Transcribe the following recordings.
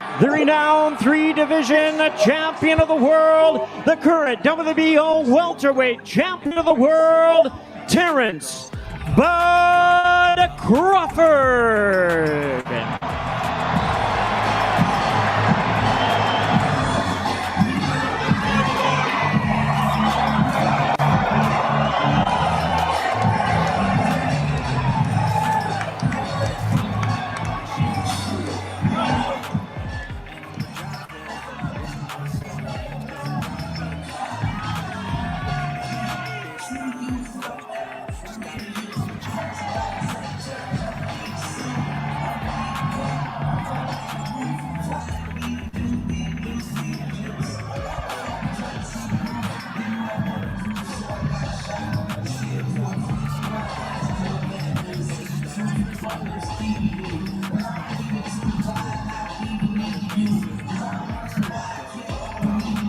The renowned three-division champion of the world, the current WBO welterweight champion of the world, Terence Bud Crawford.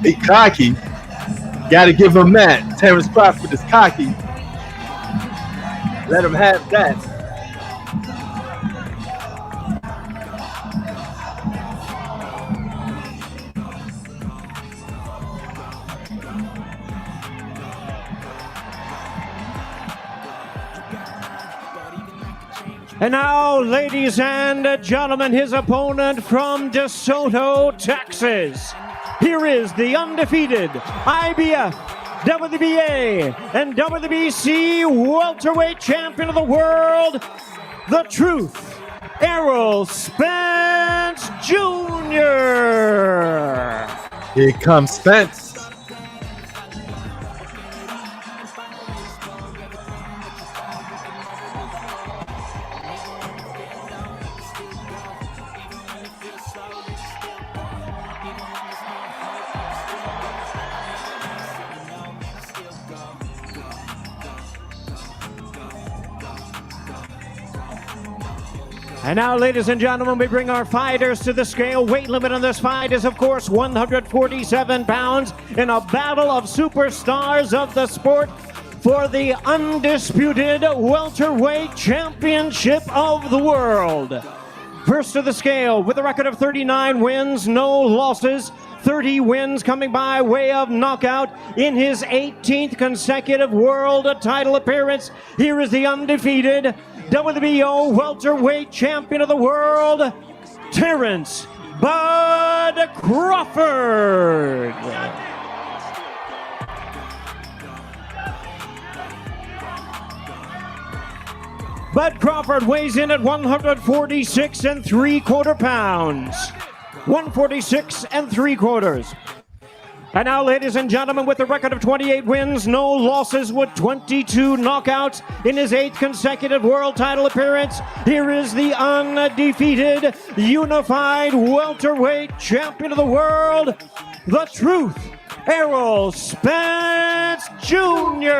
He cocky. Gotta give him that. Terence Crawford is cocky. Let him have that. And now, ladies and gentlemen, his opponent from DeSoto, Texas. Here is the undefeated IBF, WBA, and WBC welterweight champion of the world, the Truth, Errol Spence Jr. Here comes Spence. And now, ladies and gentlemen, we bring our fighters to the scale. Weight limit on this fight is, of course, 147 pounds in a battle of superstars of the sport for the undisputed welterweight championship of the world. First to the scale with a record of 39 wins, no losses, 30 wins coming by way of knockout in his 18th consecutive world title appearance. Here is the undefeated WBO welterweight champion of the world, Terence Bud Crawford. Bud Crawford weighs in at 146 3/4 pounds. 146 3/4. And now, ladies and gentlemen, with a record of 28 wins, no losses, with 22 knockouts in his 8th consecutive world title appearance, here is the undefeated, unified welterweight champion of the world, the Truth, Errol Spence Jr.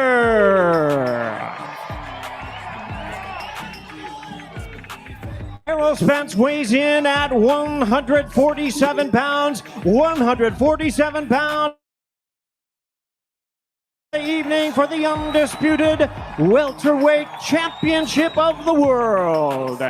Errol Spence weighs in at 147 pounds. 147 pounds. Evening for the undisputed welterweight championship of the world.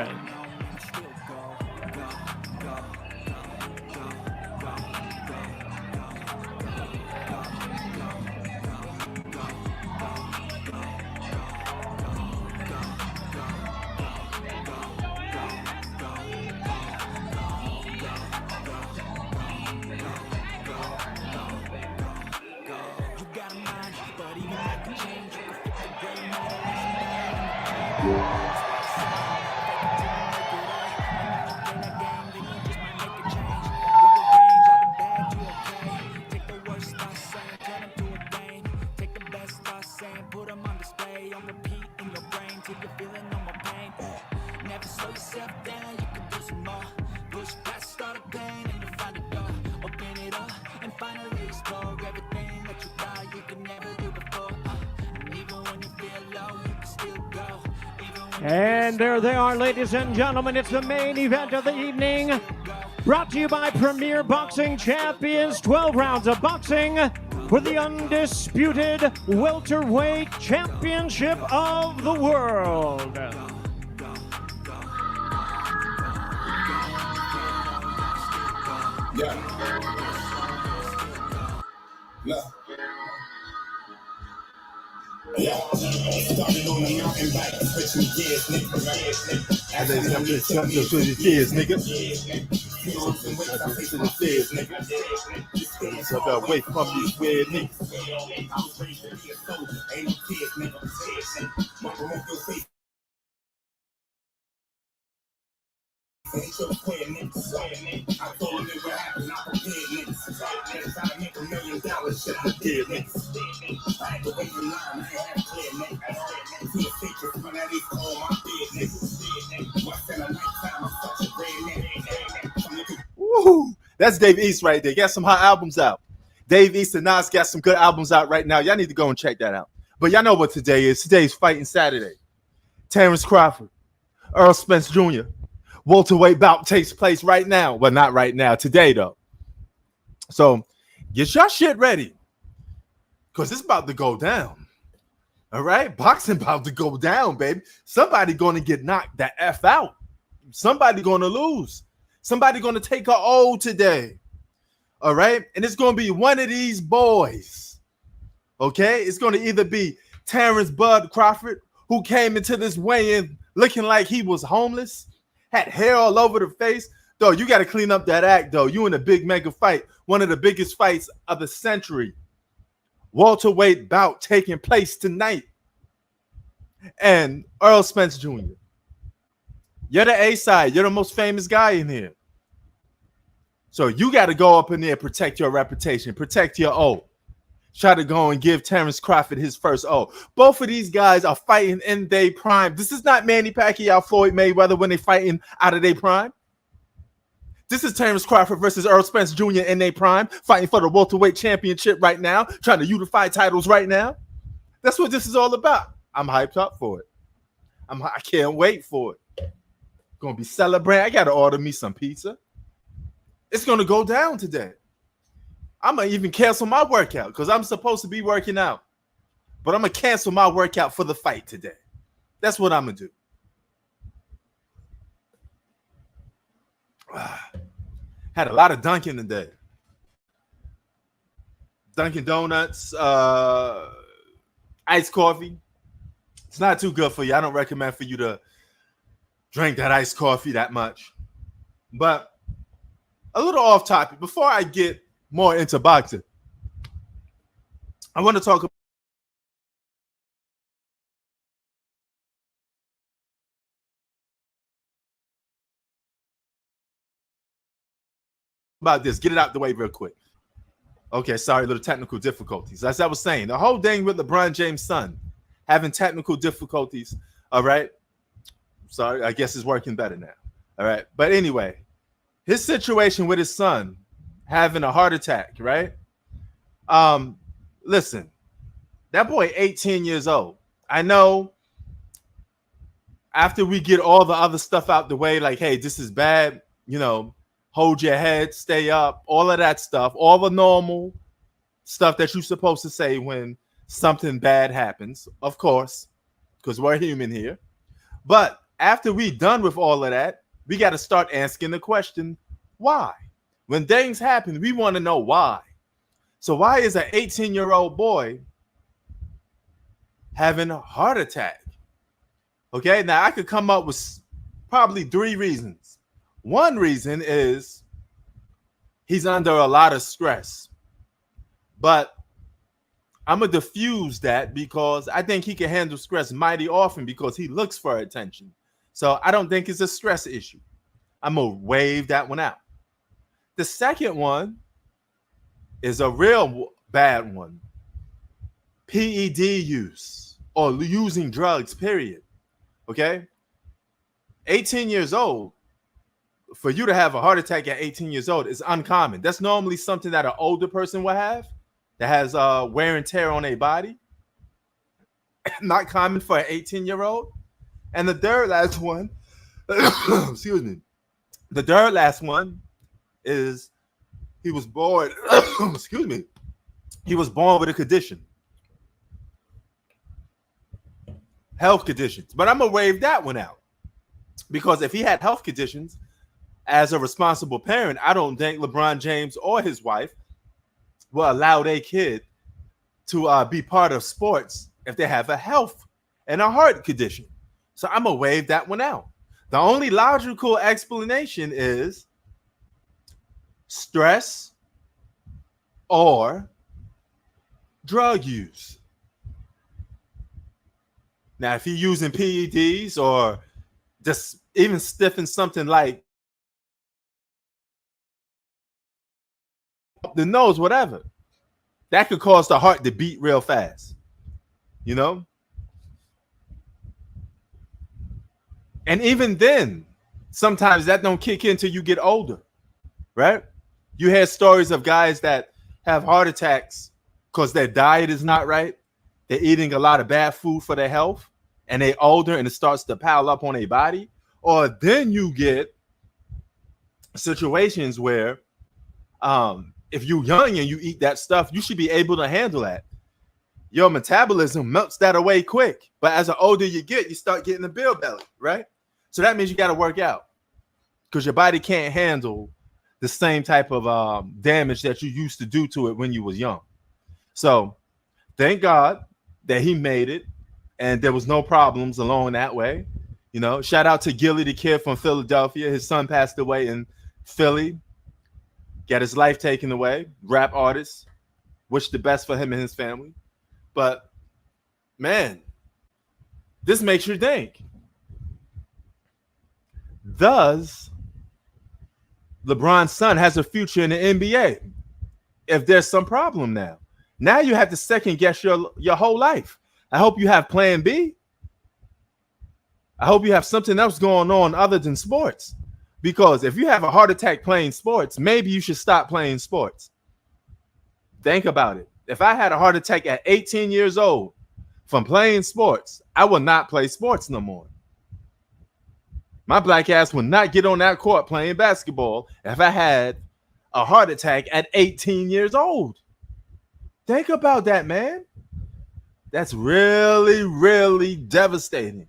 And there they are, ladies and gentlemen. It's the main event of the evening. Brought to you by Premier Boxing Champions. 12 rounds of boxing for the undisputed welterweight championship of the world. Started on a mountain bike, switching gears, nigga. And then I'm just trying to switch gears, nigga. So I got away from these weird niggas. I told him it would happen, I prepared niggas. I trying to make $1 million, shit, I did niggas. I had to wait in line, I had clear niggas. See a feature, but I need to call my bed niggas. What's in a nighttime, I'm such a great nigga. Woo! That's Dave East right there. Got some hot albums out. Dave East and Nas got some good albums out right now. Y'all need to go and check that out. But y'all know what today is. Today's Fighting Saturday. Terence Crawford, Errol Spence Jr., welterweight bout takes place right now. Well, not right now. Today, though. So get your shit ready. Because it's about to go down. All right? Boxing about to go down, baby. Somebody going to get knocked the F out. Somebody going to lose. Somebody going to take a O today. All right? And it's going to be one of these boys. Okay? It's going to either be Terence Bud Crawford, who came into this weigh-in looking like he was homeless, had hair all over the face. Though, you got to clean up that act, though. You in a big mega fight, one of the biggest fights of the century. Welterweight bout taking place tonight. And Errol Spence Jr., you're the A side. You're the most famous guy in here. So you got to go up in there, protect your reputation, protect your O. Try to go and give Terence Crawford his first O. Both of these guys are fighting in their prime. This is not Manny Pacquiao, Floyd Mayweather when they fighting out of their prime. This is Terence Crawford versus Errol Spence Jr. in their prime, fighting for the welterweight championship right now, trying to unify titles right now. That's what this is all about. I'm hyped up for it. I can't wait for it. Gonna be celebrating. I gotta order me some pizza. It's gonna go down today. I'm going to even cancel my workout because I'm supposed to be working out. But I'm going to cancel my workout for the fight today. That's what I'm going to do. Had a lot of Dunkin' today. Dunkin' Donuts, iced coffee. It's not too good for you. I don't recommend for you to drink that iced coffee that much. But a little off topic. Before I get more into boxing, I want to talk about this. Get it out the way real quick. Okay, sorry, little technical difficulties. As I was saying, the whole thing with LeBron James' son having technical difficulties. All right. Sorry, I guess it's working better now. All right. But anyway, his situation with his son having a heart attack, right? Listen, that boy 18 years old. I know after we get all the other stuff out the way, like, hey, this is bad, you know, hold your head, stay up, all of that stuff, all the normal stuff that you're supposed to say when something bad happens, of course, because we're human here. But after we're done with all of that, we got to start asking the question, why? When things happen, we want to know why. So why is an 18-year-old boy having a heart attack? Okay, now I could come up with probably 3 reasons. One reason is he's under a lot of stress. But I'm going to diffuse that because I think he can handle stress mighty often because he looks for attention. So I don't think it's a stress issue. I'm going to wave that one out. The second one is a real bad one. PED use or using drugs, period. Okay? 18 years old, for you to have a heart attack at 18 years old is uncommon. That's normally something that an older person will have that has wear and tear on their body. Not common for an 18-year-old. And the third last one, excuse me, the third last one is he was born, excuse me, he was born with a condition. Health conditions. But I'm going to waive that one out. Because if he had health conditions, as a responsible parent, I don't think LeBron James or his wife will allow their kid to be part of sports if they have a health and a heart condition. So I'm going to waive that one out. The only logical explanation is stress or drug use. Now, if you're using PEDs or just even stiffing something like the nose, whatever, that could cause the heart to beat real fast, you know? And even then, sometimes that don't kick in till you get older, right? You hear stories of guys that have heart attacks because their diet is not right. They're eating a lot of bad food for their health, and they're older and it starts to pile up on their body. Or then you get situations where if you're young and you eat that stuff, you should be able to handle that. Your metabolism melts that away quick. But as the older you get, you start getting a bill belly, right? So that means you got to work out because your body can't handle the same type of damage that you used to do to it when you was young. So thank God that he made it and there was no problems along that way. You know, shout out to Gilly, the kid from Philadelphia. His son passed away in Philly, got his life taken away. Rap artist. Wish the best for him and his family. But, man, this makes you think. Does LeBron's son has a future in the NBA if there's some problem now? Now you have to second guess your whole life. I hope you have plan B. I hope you have something else going on other than sports. Because if you have a heart attack playing sports, maybe you should stop playing sports. Think about it. If I had a heart attack at 18 years old from playing sports, I would not play sports no more. My black ass would not get on that court playing basketball if I had a heart attack at 18 years old. Think about that, man. That's really, really devastating.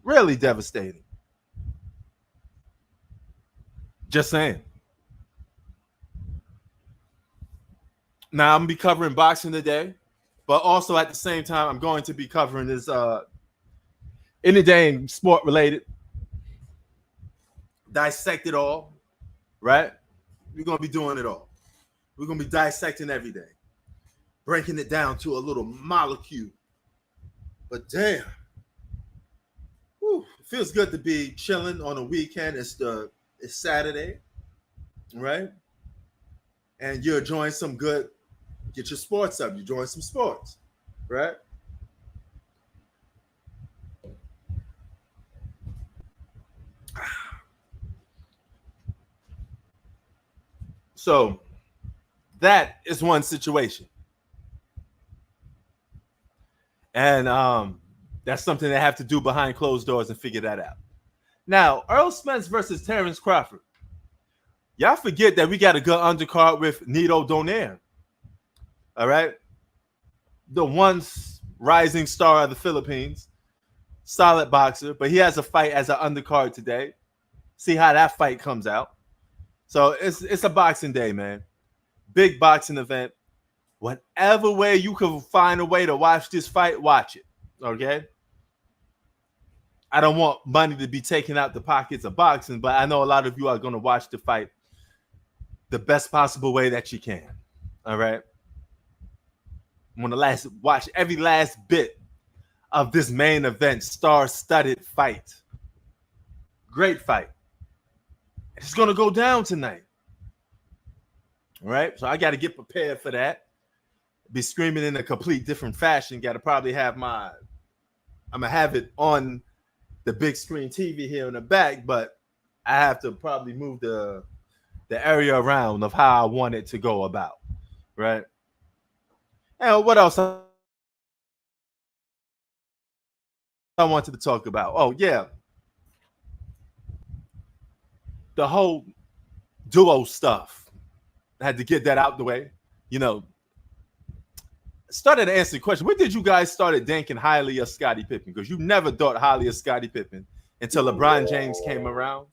Really devastating. Just saying. Now, I'm going to be covering boxing today, but also at the same time, I'm going to be covering this anything sport related. Dissect it all, right? We're going to be doing it all. We're going to be dissecting every day, breaking it down to a little molecule. But damn, whew, it feels good to be chilling on a weekend. It's Saturday, right? And you're enjoying some good, get your sports up. You're enjoying some sports, right? So that is one situation. And that's something they have to do behind closed doors and figure that out. Now, Errol Spence versus Terence Crawford. Y'all forget that we got a good undercard with Nito Donaire. All right? The once rising star of the Philippines. Solid boxer, but he has a fight as an undercard today. See how that fight comes out. So it's a boxing day, man. Big boxing event. Whatever way you can find a way to watch this fight, watch it. Okay? I don't want money to be taken out the pockets of boxing, but I know a lot of you are going to watch the fight the best possible way that you can. All right? I want to watch every last bit of this main event, star-studded fight. Great fight. It's going to go down tonight. All right? So I got to get prepared for that. Be screaming in a complete different fashion. Got to probably have I'm going to have it on the big screen TV here in the back, but I have to probably move the area around of how I want it to go about. Right? And what else I wanted to talk about? Oh, yeah. The whole duo stuff. I had to get that out the way. You know, started to answer the question. When did you guys started thinking highly of Scottie Pippen? Because you never thought highly of Scottie Pippen until LeBron James came around.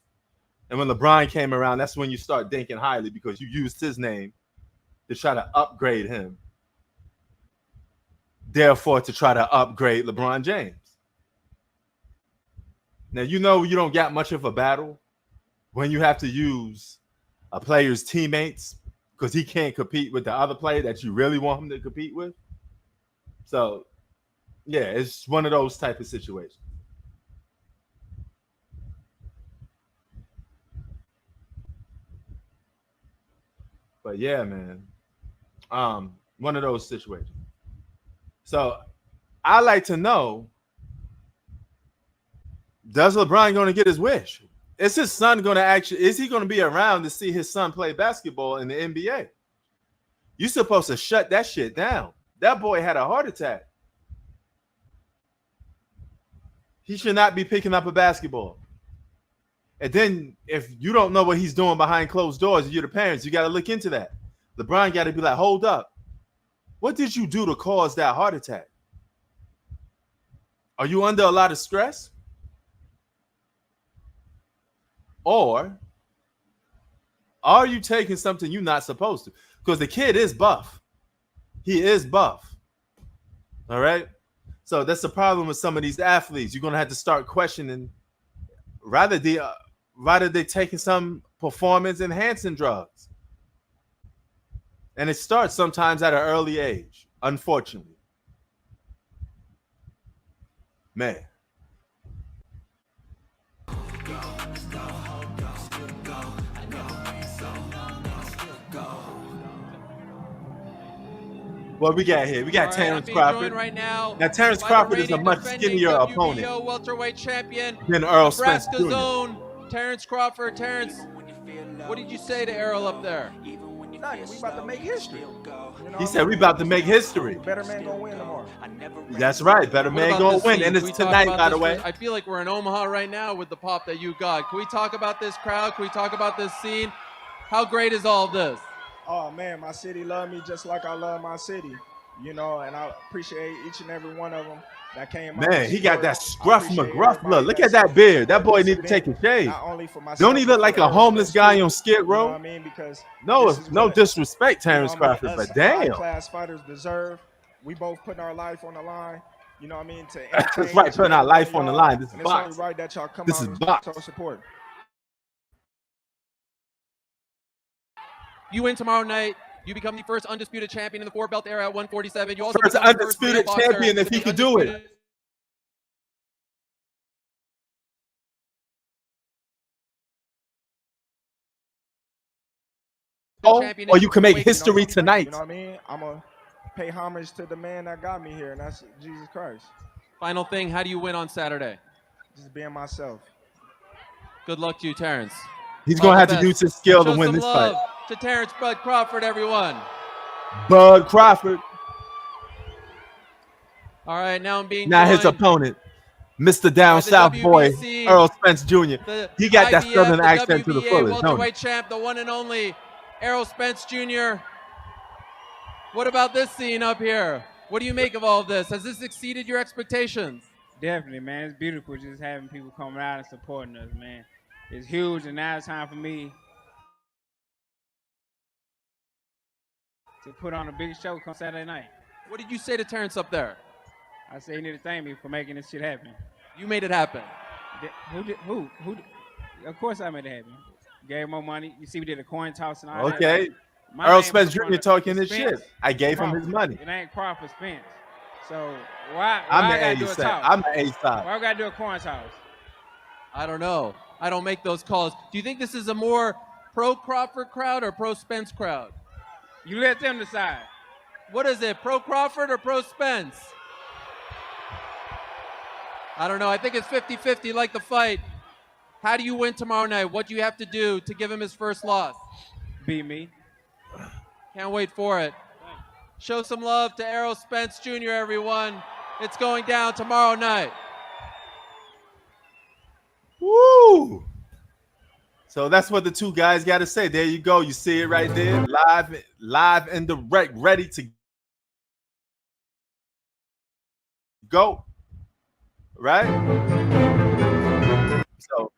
And when LeBron came around, that's when you start thinking highly because you used his name to try to upgrade him. Therefore, to try to upgrade LeBron James. Now, you know you don't get much of a battle when you have to use a player's teammates because he can't compete with the other player that you really want him to compete with. So, yeah, it's one of those type of situations. But yeah, man, one of those situations. So I like to know, does LeBron going to get his wish? Is his son going to is he going to be around to see his son play basketball in the NBA? You're supposed to shut that shit down. That boy had a heart attack. He should not be picking up a basketball. And then if you don't know what he's doing behind closed doors, you're the parents, you got to look into that. LeBron got to be like, hold up. What did you do to cause that heart attack? Are you under a lot of stress? Or are you taking something you're not supposed to? Because the kid is buff. He is buff. All right? So that's the problem with some of these athletes. You're going to have to start questioning rather they taking some performance-enhancing drugs. And it starts sometimes at an early age, unfortunately. Man. What we got here? We got Terence Crawford. Right now Terence Crawford is a much skinnier opponent welterweight champion than Errol Spence Jr. Zone. Terence Crawford. Terence, what did you say to Errol up there? Nothing. We about to make history. He said we about to make history. Better man gonna win tomorrow. That's right. Better man gonna win. And it's tonight, by the way. I feel like we're in Omaha right now with the pop that you got. Can we talk about this crowd? Can we talk about this scene? How great is all of this? Oh man, my city love me just like I love my city. You know, and I appreciate each and every one of them that came out. Man, he got that scruff McGruff look. Look at that beard. That boy need to take a shave. Not only for myself, don't he look like a homeless guy on Skid Row? You know what I mean? Because no disrespect, Terence Crawford, but damn. Class fighters deserve. We both putting our life on the line. You know what I mean? To that's right, putting our life on the line. This is box. It's only right that y'all come this out is box. and support. You win tomorrow night. You become the first undisputed champion in the four-belt era at 147. You also first undisputed champion if he could do it. Or you can make history tonight. You know what I mean? I'm going to pay homage to the man that got me here, and that's Jesus Christ. Final thing, how do you win on Saturday? Just being myself. Good luck to you, Terence. He's going to have to use his skill to win this fight. To Terence Bud Crawford, everyone. Bud Crawford. All right, now I'm being his opponent, Mr. Down South boy, Errol Spence Jr. He got that southern accent to the fullest. Welterweight champ, the one and only Errol Spence Jr. What about this scene up here? What do you make of all of this? Has this exceeded your expectations? Definitely, man. It's beautiful just having people coming out and supporting us, man. It's huge, and now it's time for me to put on a big show come Saturday night. What did you say to Terence up there? I say he need to thank me for making this shit happen. You made it happen. Who? Of course I made it happen. Gave more money. You see, we did a coin toss and all okay. that. Errol Spence Jr. talking his shit. I gave him his money. It ain't Crawford Spence. So why I'm I the gotta do a toss? I'm the A side. Why I gotta do a coin toss? I don't know. I don't make those calls. Do you think this is a more pro Crawford crowd or pro Spence crowd? You let them decide. What is it, pro Crawford or pro Spence? I don't know. I think it's 50-50 like the fight. How do you win tomorrow night? What do you have to do to give him his first loss? Beat me. Can't wait for it. Show some love to Errol Spence Jr., everyone. It's going down tomorrow night. Woo! So that's what the two guys got to say. There you go. You see it right there, live and direct, ready to go. Right? So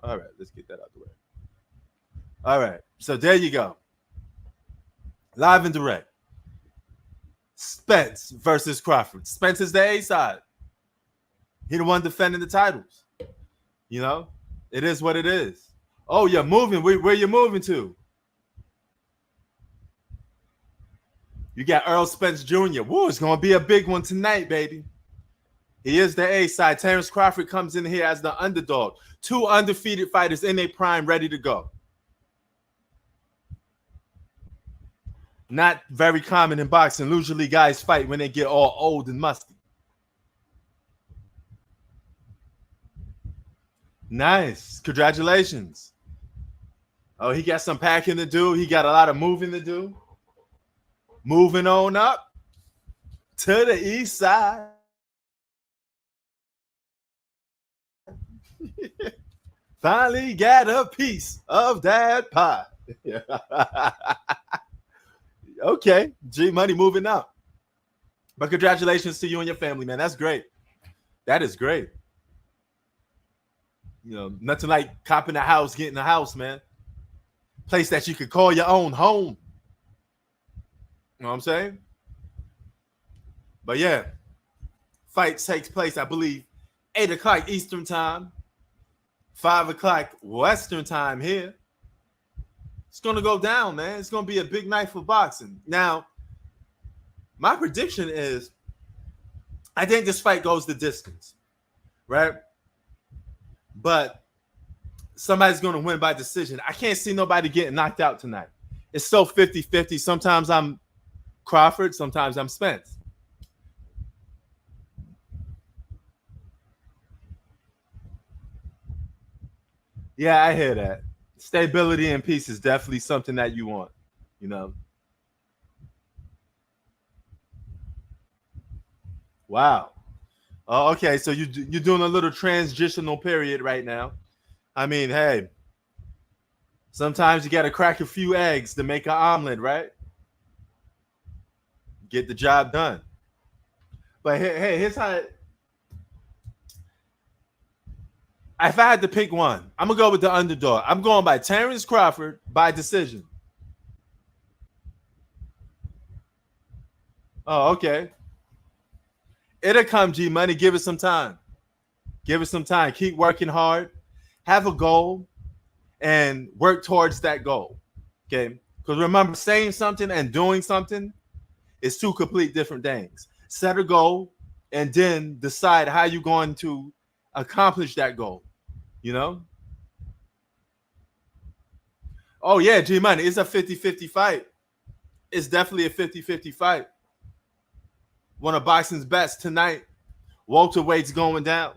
All right, let's get that out the way. All right, so there you go. Live and direct. Spence versus Crawford. Spence is the A side. He the one defending the titles. You know, it is what it is. Oh, you're moving. Where you moving to? You got Errol Spence Jr. Woo, it's gonna be a big one tonight, baby. He is the A side. Terence Crawford comes in here as the underdog. 2 undefeated fighters in their prime, ready to go. Not very common in boxing. Usually guys fight when they get all old and musty. Nice. Congratulations. Oh, he got some packing to do. He got a lot of moving to do. Moving on up to the east side. Finally got a piece of that pie. Okay, G Money moving up. But congratulations to you and your family, man. That's great. That is great. You know, nothing like copping a house, getting a house, man. Place that you could call your own home. You know what I'm saying? But yeah, fight takes place, I believe, 8 o'clock Eastern time, 5 o'clock Western time here. It's going to go down, man. It's going to be a big night for boxing. Now, my prediction is I think this fight goes the distance, right? But somebody's going to win by decision. I can't see nobody getting knocked out tonight. It's so 50-50. Sometimes I'm Crawford, sometimes I'm Spence. Yeah, I hear that. Stability and peace is definitely something that you want, you know. Wow. Oh, okay, so you're doing a little transitional period right now. I mean, hey, sometimes you got to crack a few eggs to make an omelet, right? Get the job done. But hey, here's how. If I had to pick one, I'm going to go with the underdog. I'm going by Terence Crawford by decision. Oh, okay. It'll come, G Money. Give it some time. Give it some time. Keep working hard. Have a goal and work towards that goal. Okay? Because remember, saying something and doing something is 2 complete different things. Set a goal and then decide how you're going to accomplish that goal. You know? Oh, yeah, G Money. It's a 50-50 fight. It's definitely a 50-50 fight. One of boxing's best tonight. Welterweight's going down.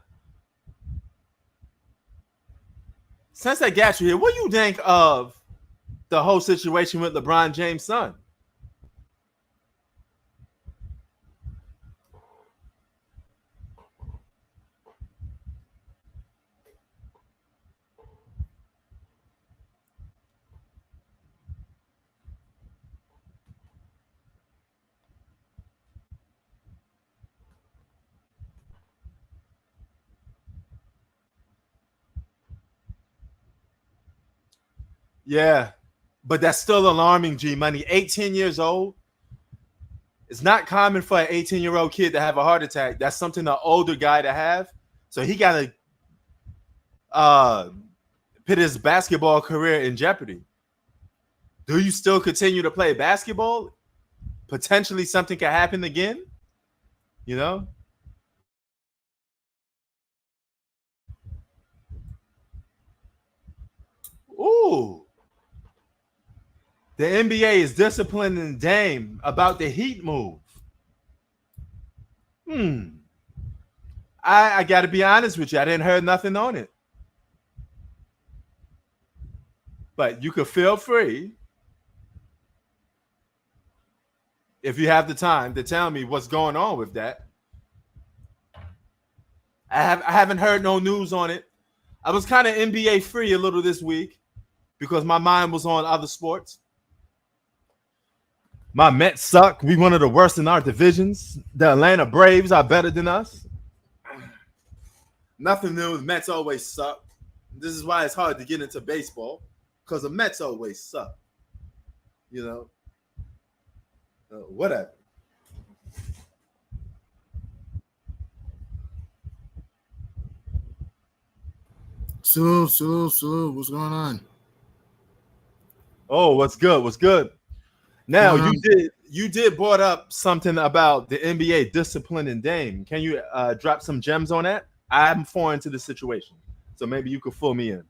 Since I got you here, what do you think of the whole situation with LeBron James' son? Yeah, but that's still alarming, G Money. 18 years old. It's not common for an 18-year-old kid to have a heart attack. That's something an older guy to have. So he got to put his basketball career in jeopardy. Do you still continue to play basketball? Potentially something could happen again, you know? Ooh. The NBA is disciplining Dame about the Heat move. I got to be honest with you. I didn't hear nothing on it. But you could feel free, if you have the time, to tell me what's going on with that. I haven't heard no news on it. I was kind of NBA free a little this week because my mind was on other sports. My Mets suck. We one of the worst in our divisions. The Atlanta Braves are better than us. Nothing new. Mets always suck. This is why it's hard to get into baseball, because the Mets always suck. You know, whatever. Salute. What's going on? Oh, what's good? What's good? Now you did brought up something about the NBA disciplining Dame. Can you drop some gems on that? I'm foreign to the situation, so maybe you could fill me in.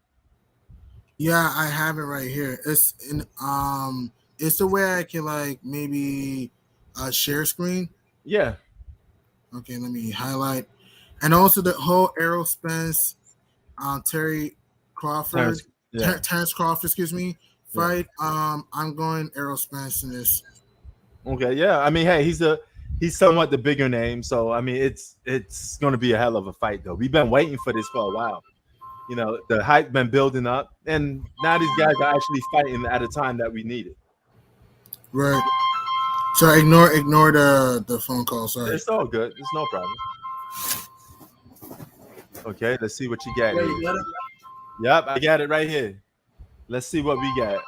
Yeah, I have it right here. It's the way I can like maybe share screen. Yeah. Okay, let me highlight, and also the whole Errol Spence, Terry Crawford, Terence Crawford, excuse me, fight. Yeah. I'm going Errol Spence in this. Okay, yeah. I mean, hey, he's somewhat the bigger name, so I mean, it's going to be a hell of a fight, though. We've been waiting for this for a while. You know, the hype been building up, and now these guys are actually fighting at a time that we need it. Right. So ignore the phone call. Sorry. It's all good. It's no problem. Okay, let's see what you got here. You got it? Yep, I got it right here. Let's see what we got.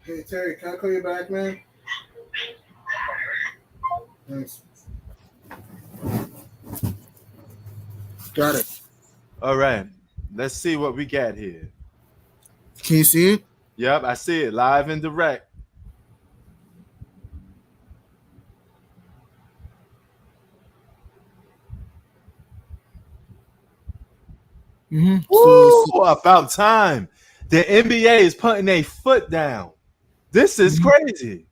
Hey Terry, can I call you back, man? Thanks. Got it. All right. Let's see what we got here. Can you see it? Yep, I see it live and direct. Mm-hmm. Ooh, about time. The NBA is putting a foot down. This is crazy.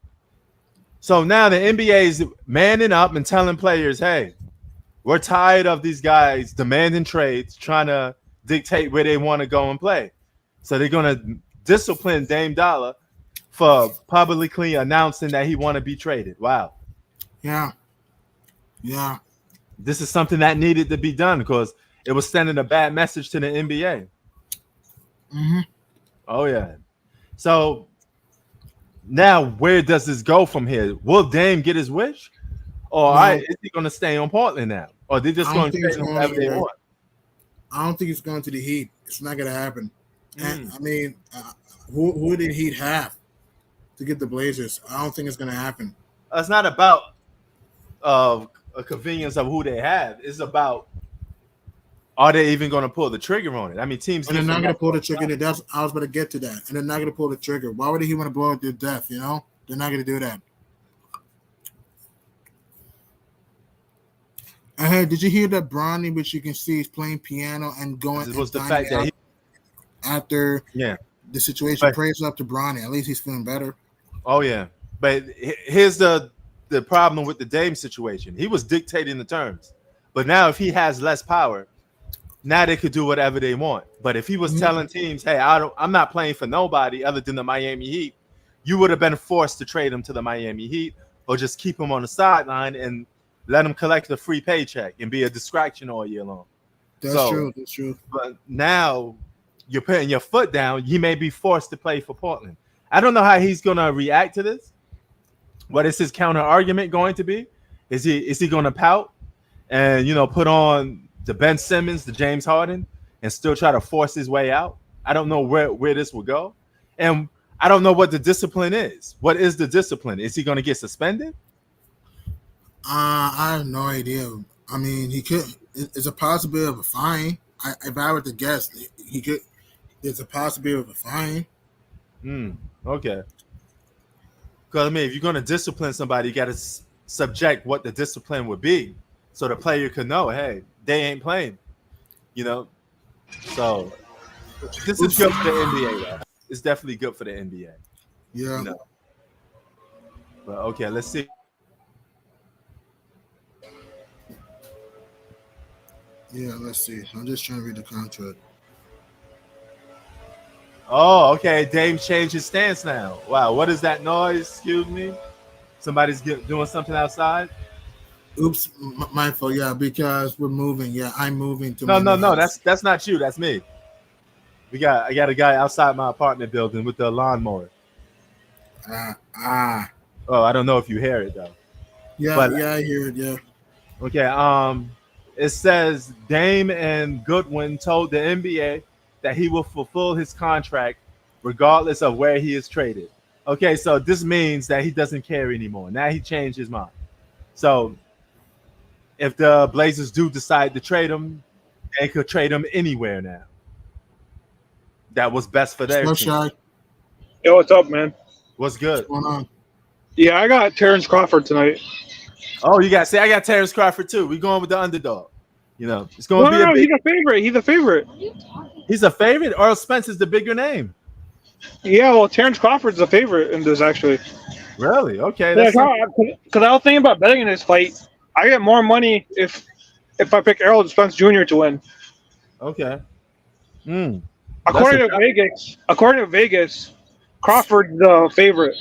So now the NBA is manning up and telling players, hey, we're tired of these guys demanding trades, trying to dictate where they want to go and play. So they're going to discipline Dame Dollar for publicly announcing that he want to be traded. Wow. Yeah. This is something that needed to be done because it was sending a bad message to the NBA. Mm-hmm. Oh, yeah. So now where does this go from here? Will Dame get his wish? Or is he going to stay on Portland now? Or they just going to trade him whatever they want? I don't think it's going to the Heat. It's not going to happen. And I mean, who did Heat have to get the Blazers? I don't think it's going to happen. It's not about a convenience of who they have. It's about, are they even going to pull the trigger on it? I mean, teams. And they're not going to pull the trigger. I was about to get to that. And they're not going to pull the trigger. Why would he want to blow it to death? You know, they're not going to do that. And hey, did you hear that Bronny, which you can see is playing piano and going? It was the fact that after the situation praise up to Bronny. At least he's feeling better. Oh yeah, but here's the problem with the Dame situation. He was dictating the terms, but now if he has less power, now they could do whatever they want. But if he was telling teams, "Hey, I'm not playing for nobody other than the Miami Heat," you would have been forced to trade him to the Miami Heat or just keep him on the sideline and let him collect a free paycheck and be a distraction all year long. That's true. But now you're putting your foot down. He may be forced to play for Portland. I don't know how he's going to react to this. What is his counter argument going to be? Is he going to pout and put on the Ben Simmons, the James Harden, and still try to force his way out? I don't know where this will go, and I don't know what the discipline is. What is the discipline? Is he going to get suspended? I have no idea. I mean, he could. It's a possibility of a fine. If I were to guess, he could. There's a possibility of a fine. Okay. Because I mean, if you're going to discipline somebody, you got to subject what the discipline would be, so the player could know, hey, they ain't playing. So this is good for the NBA. Though. It's definitely good for the NBA. Yeah. But okay, let's see. Yeah, let's see. I'm just trying to read the contract. Oh, okay. Dame changed his stance now. Wow, what is that noise? Excuse me. Somebody's doing something outside. Oops, my fault. Yeah, because we're moving. Yeah, I'm moving to. No. That's not you. That's me. I got a guy outside my apartment building with the lawnmower. Oh, I don't know if you hear it though. Yeah, I hear it. Yeah. Okay. It says Dame and Goodwin told the NBA that he will fulfill his contract regardless of where he is traded. Okay, so this means that he doesn't care anymore. Now he changed his mind. So if the Blazers do decide to trade him, they could trade him anywhere now. That was best for their So team. shy. Yo, what's up, man? What's good? What's going on? Yeah, I got Terence Crawford tonight. Oh, you got I got Terence Crawford too. We're going with the underdog. You know, it's going to be No, a big. he's a favorite. He's a favorite. He's a favorite. Errol Spence is the bigger name. Yeah, well, Terence Crawford's a favorite in this actually. Really? Okay. Because That's I was thinking about betting in this fight. I get more money if I pick Errol Spence Jr. to win. okay. According to Vegas, Crawford's the favorite.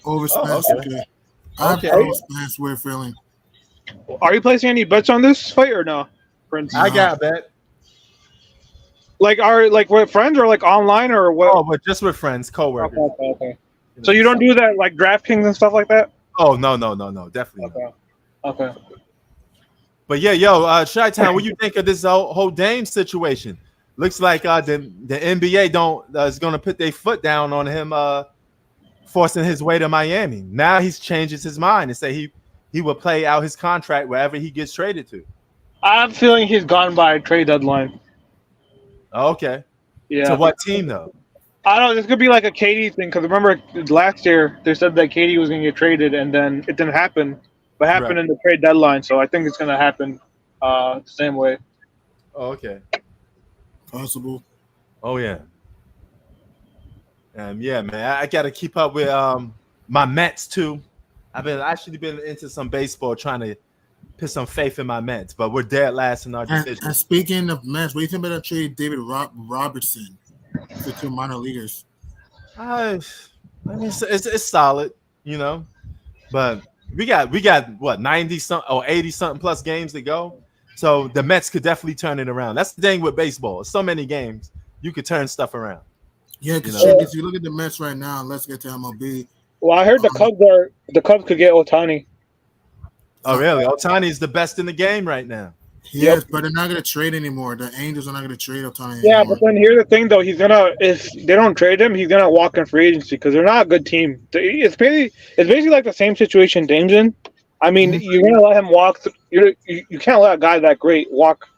Over Spence. okay. Okay. I have Okay. Errol Spence. Weird feeling. Are you placing any bets on this fight or no, Prince? I got a bet. Like, are like with friends or like online or what? Oh, but just with friends, coworkers. Okay. So you don't do that like DraftKings and stuff like that? Oh no, definitely. not. Okay. But yeah, yo, Chi-Town, what do you think of this whole Dame situation? Looks like the NBA is going to put their foot down on him, forcing his way to Miami. Now he's changes his mind and say he will play out his contract wherever he gets traded to. I'm feeling he's gone by trade deadline. Okay. Yeah. To what team though? I don't know. This could be like a KD thing because remember last year they said that KD was going to get traded and then it didn't happen, but happened in the trade deadline. So I think it's going to happen the same way. Oh, okay. Possible. Oh yeah. Yeah, man. I got to keep up with my Mets too. I've actually been into some baseball, trying to put some faith in my Mets, but we're dead last in our division. And speaking of Mets, what do you think about that trade David Robertson to 2 minor leaguers? I mean, it's solid, you know, but we got what 90 something or 80 something plus games to go, so the Mets could definitely turn it around. That's the thing with baseball. So many games you could turn stuff around. Yeah, because You know? if you look at the Mets right now, let's get to MLB. Well, I heard the Cubs could get Ohtani. Oh, really? Ohtani is the best in the game right now. Yes, but they're not going to trade anymore. The Angels are not going to trade Ohtani Yeah, anymore. but then here's the thing, though. If they don't trade him, he's gonna walk in free agency because they're not a good team. It's basically like the same situation Dame's in. I mean, you're gonna let him walk. You can't let a guy that great walk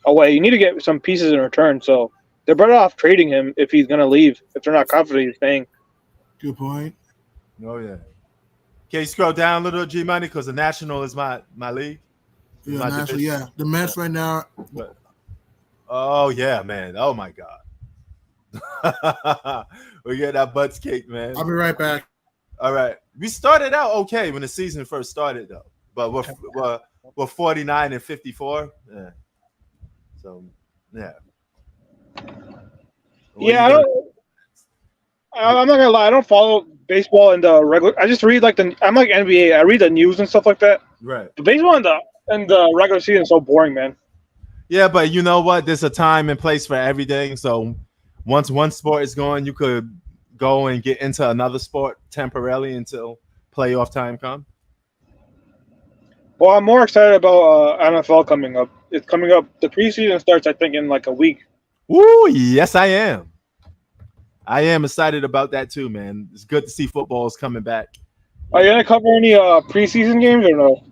away. You need to get some pieces in return. So they're better off trading him if he's gonna leave. If they're not confident he's staying. Good point. Oh yeah. Can you scroll down a little, G Money, because the National is my league. Yeah, My naturally, division. yeah. The Mets right now. Oh yeah, man. Oh my God. We get that butts cake, man. I'll be right back. All right. We started out okay when the season first started, though. But we're 49 and 54. Yeah. So yeah. Yeah, I'm not gonna lie. I don't follow baseball in the regular. I just read I'm like NBA. I read the news and stuff like that. Right. The baseball in the regular season is so boring, man. Yeah, but you know what? There's a time and place for everything. So once one sport is going, you could go and get into another sport temporarily until playoff time comes. Well, I'm more excited about NFL coming up. It's coming up. The preseason starts, I think, in like a week. Woo! Yes, I am. I am excited about that too, man. It's good to see football's coming back. Are you gonna cover any preseason games or no?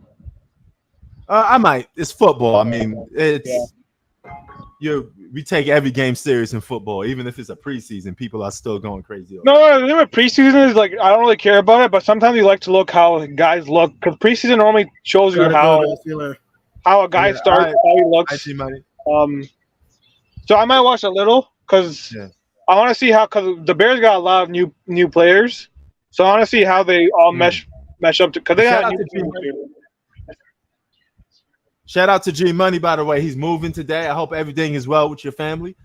I might. It's football. I mean, we take every game serious in football, even if it's a preseason. People are still going crazy. No, the thing with preseason is like I don't really care about it, but sometimes you like to look how guys look because preseason normally shows you how a guy starts, how he looks. I see money. So I might watch a little because I want to see because the Bears got a lot of new players, so I want to see how they all mesh up because they got new players. Shout out to G Money, by the way. He's moving today. I hope everything is well with your family.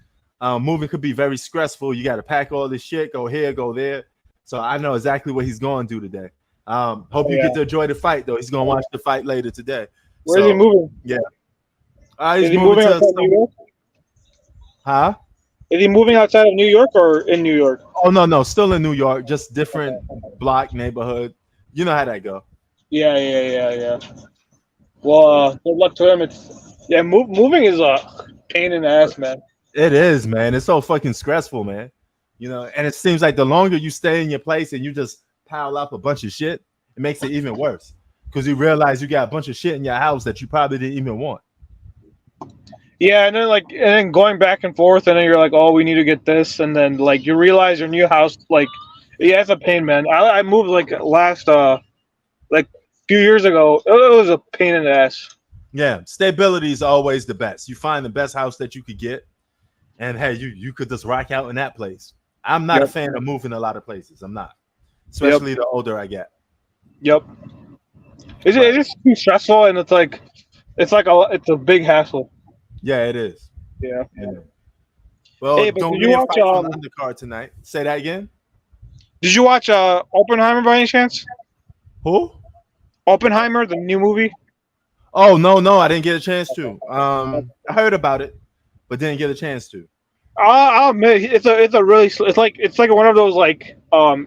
Moving could be very stressful. You got to pack all this shit, go here, go there. So I know exactly what he's going to do today. Hope you get to enjoy the fight, though. He's going to watch the fight later today. Where is he moving? Yeah. Is he moving outside of New York? Huh? Is he moving outside of New York or in New York? Oh, no. Still in New York. Just different block, neighborhood. You know how that go. Yeah. Well, good luck to him. Moving is a pain in the ass, man. It is, man. It's so fucking stressful, man. You know, and it seems like the longer you stay in your place and you just pile up a bunch of shit, it makes it even worse because you realize you got a bunch of shit in your house that you probably didn't even want. Yeah, and then going back and forth, and then you're like, oh, we need to get this, and then like you realize your new house, like, yeah, it's a pain, man. I moved like last like few years ago. It was a pain in the ass. Yeah, stability is always the best. You find the best house that you could get, and hey, you could just rock out in that place. I'm not a fan of moving a lot of places. I'm not, especially the older I get. Yep. It's just too stressful, and it's a big hassle. Yeah, it is. Yeah. Well, hey, but don't did you watch on the undercard tonight? Say that again. Did you watch Oppenheimer by any chance? Who? Oppenheimer, the new movie. Oh no, I didn't get a chance to. I heard about it, but didn't get a chance to. I'll admit it's a really it's like one of those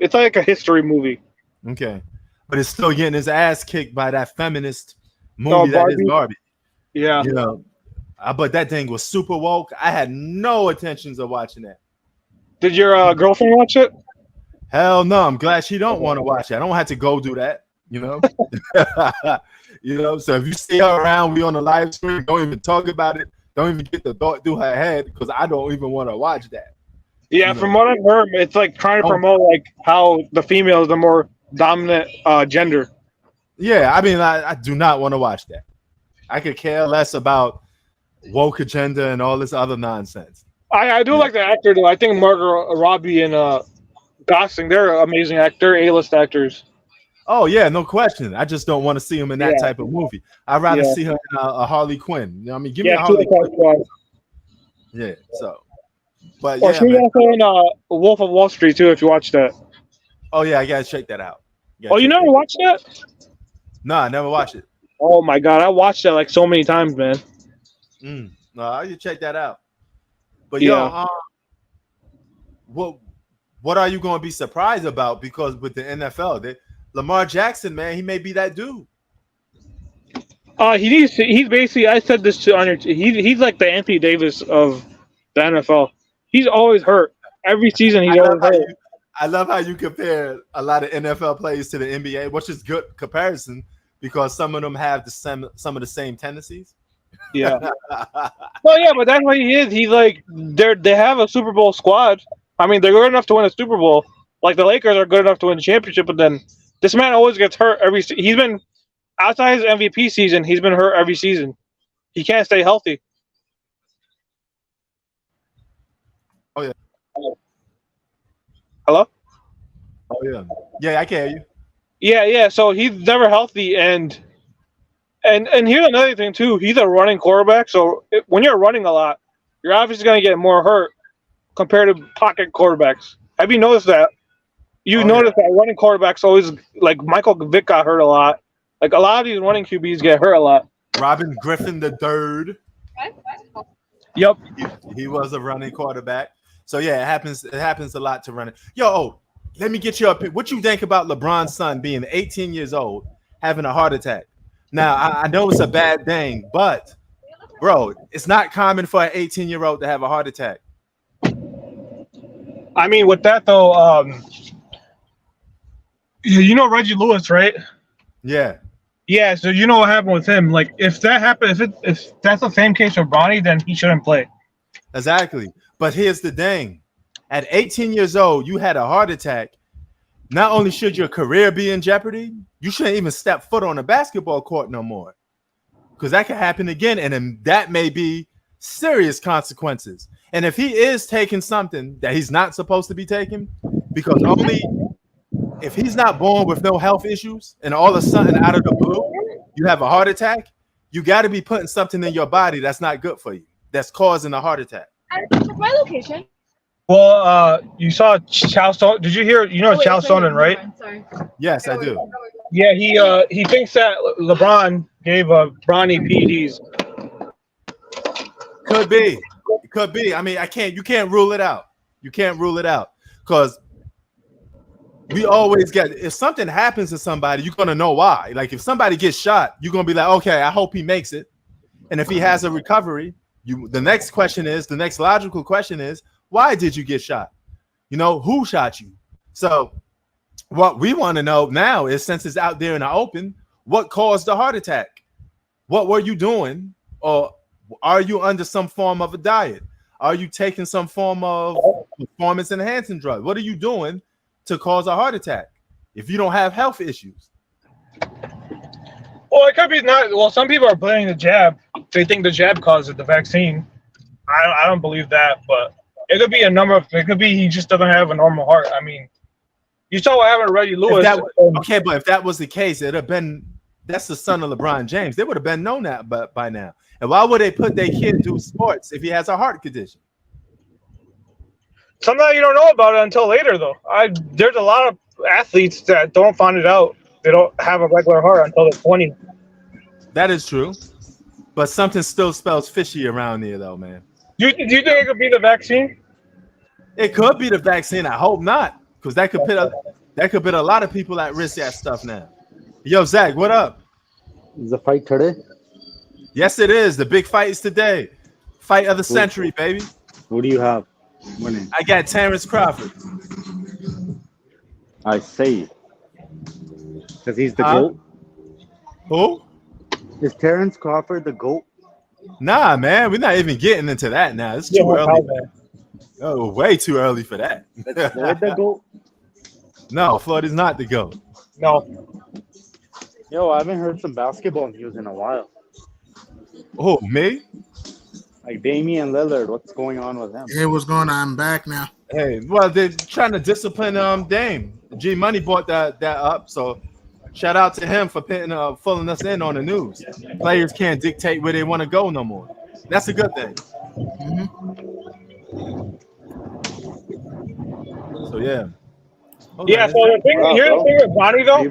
it's like a history movie. Okay, but it's still getting his ass kicked by that feminist movie that is Barbie. Yeah, you know. But that thing was super woke. I had no intentions of watching that. Did your girlfriend watch it? Hell no. I'm glad she don't want to watch it. I don't have to go do that. You know. You know. So if you see her around, we on the live stream. Don't even talk about it. Don't even get the thought through her head because I don't even want to watch that. Yeah, from what I've heard, it's like trying to promote like how the female is the more dominant gender. Yeah, I mean, I do not want to watch that. I could care less about woke agenda and all this other nonsense. I do like the actor though. I think Margot Robbie and Gosling, they're amazing actors, A-list actors. Oh yeah, no question. I just don't want to see him in that type of movie. I'd rather see her in a Harley Quinn. You know what I mean? Give me a Harley Quinn. Yeah. So, but or she was also in Wolf of Wall Street too. If you watch that. Oh yeah, I gotta check that out. You never watched that? No, I never watched it. Oh my god, I watched that like so many times, man. No, I should check that out. But yo, what are you going to be surprised about? Because with the NFL, Lamar Jackson, man, he may be that dude. He's basically. I said this to on your. He's like the Anthony Davis of the NFL. He's always hurt. Every season, he's always hurt. I love how you compare a lot of NFL players to the NBA, which is good comparison because some of them have some of the same tendencies. Yeah. Well, yeah, but that's what he is. He's like they have a Super Bowl squad. I mean, they're good enough to win a Super Bowl. Like the Lakers are good enough to win a championship, but then this man always gets hurt he's been outside his MVP season, he's been hurt every season. He can't stay healthy. Oh yeah. Hello? Oh yeah. Yeah, I can hear you. Yeah. So he's never healthy and here's another thing too. He's a running quarterback, so when you're running a lot, you're obviously going to get more hurt compared to pocket quarterbacks. Have you noticed that? You notice that running quarterbacks always, like Michael Vick got hurt a lot. Like a lot of these running QBs get hurt a lot. Robin Griffin III. Yep. He was a running quarterback. So yeah, it happens a lot to running. Yo, let me get your opinion. What you think about LeBron's son being 18 years old, having a heart attack? Now, I know it's a bad thing, but, bro, it's not common for an 18-year-old to have a heart attack. I mean, with that, though, you know Reggie Lewis, right? Yeah. Yeah, so you know what happened with him. Like, if that happened, if that's the same case with Bronny, then he shouldn't play. Exactly. But here's the thing. At 18 years old, you had a heart attack. Not only should your career be in jeopardy, you shouldn't even step foot on a basketball court no more. Because that could happen again, and then that may be serious consequences. And if he is taking something that he's not supposed to be taking, because only if he's not born with no health issues and all of a sudden out of the blue, you have a heart attack, you got to be putting something in your body that's not good for you, that's causing a heart attack. My location. Well, you saw Chow Sonnen. Did you hear? You know Chow Sonnen, right? Sorry. Yes, I do. Yeah, he thinks that LeBron gave Bronny PEDs. Could be. It could be. I mean, you can't rule it out. You can't rule it out because we always get, if something happens to somebody, you're gonna know why. Like if somebody gets shot, you're gonna be like, okay, I hope he makes it. And if he has a recovery, the next logical question is, why did you get shot? You know, who shot you? So what we want to know now is, since it's out there in the open, what caused the heart attack? What were you doing? Or are you under some form of a diet? Are you taking some form of performance enhancing drug? What are you doing to cause a heart attack if you don't have health issues? Well, it could be not. Well, some people are blaming the jab. They think the jab caused it, the vaccine. I don't believe that, but it could be a number of. It could be he just doesn't have a normal heart. I mean, you saw what happened to Reggie Lewis. Okay, but if that was the case, it'd have been. That's the son of LeBron James. They would have been known that, but by now. And why would they put their kid do sports if he has a heart condition? Sometimes you don't know about it until later, though. There's a lot of athletes that don't find it out. They don't have a regular heart until they're 20. That is true, but something still spells fishy around here, though, man. Do you think it could be the vaccine? It could be the vaccine. I hope not, because that could put a lot of people at risk. That stuff now. Yo, Zach, what up? Is the fight today? Yes, it is. The big fight is today. Fight of the century, baby. Who do you have winning? I got Terence Crawford. I say, because he's the GOAT. Who? Is Terence Crawford the GOAT? Nah, man. We're not even getting into that now. It's too early. Oh, way too early for that. Floyd the GOAT? No, Floyd is not the GOAT. No. Yo, I haven't heard some basketball news in a while. Oh, me? Like Damian Lillard, what's going on with him? Hey, what's going on? I'm back now. Hey, well, they're trying to discipline Dame. G Money brought that up, so shout out to him for filling us in on the news. Players can't dictate where they want to go no more. That's a good thing. So yeah. Yeah. So the thing, here's the thing with Bronny though.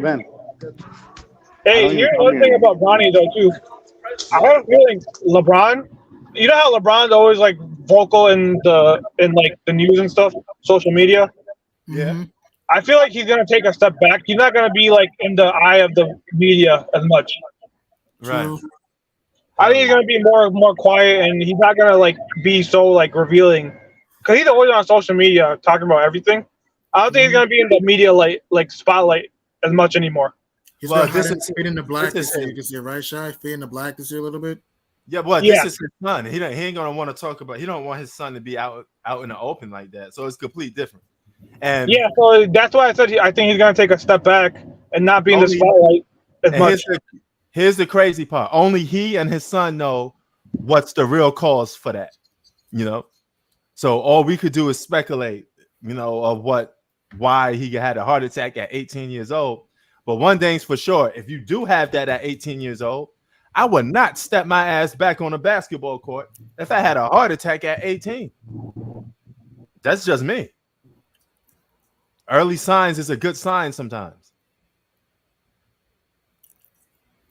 Hey, here's one thing about Bronny though too. I have a feeling LeBron. You know how LeBron's always like vocal in the news and stuff, social media. Yeah. I feel like he's gonna take a step back. He's not gonna be like in the eye of the media as much. Right. I think he's gonna be more quiet, and he's not gonna like be so like revealing, because he's always on social media talking about everything. I don't think he's gonna be in the media like spotlight as much anymore. He's gonna fade in the black this year. You can see it, right, Shy? Fade in the black this year a little bit. Yeah, well, this is his son. He ain't gonna want to talk about. He don't want his son to be out in the open like that. So it's completely different. And yeah, so that's why I said I think he's gonna take a step back and not be in the spotlight as much. Here's the crazy part. Only he and his son know what's the real cause for that. You know, so all we could do is speculate. You know, of why he had a heart attack at 18 years old. But one thing's for sure: if you do have that at 18 years old, I would not step my ass back on a basketball court if I had a heart attack at 18. That's just me. Early signs is a good sign sometimes.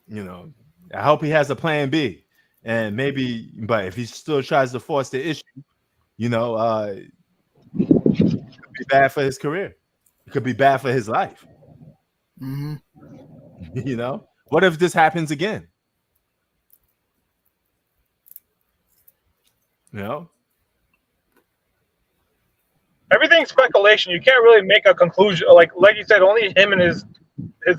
You know, I hope he has a plan B. And maybe, but if he still tries to force the issue, you know, it could be bad for his career. It could be bad for his life. You know, what if this happens again? You know, everything's speculation. You can't really make a conclusion. Like you said, only him and his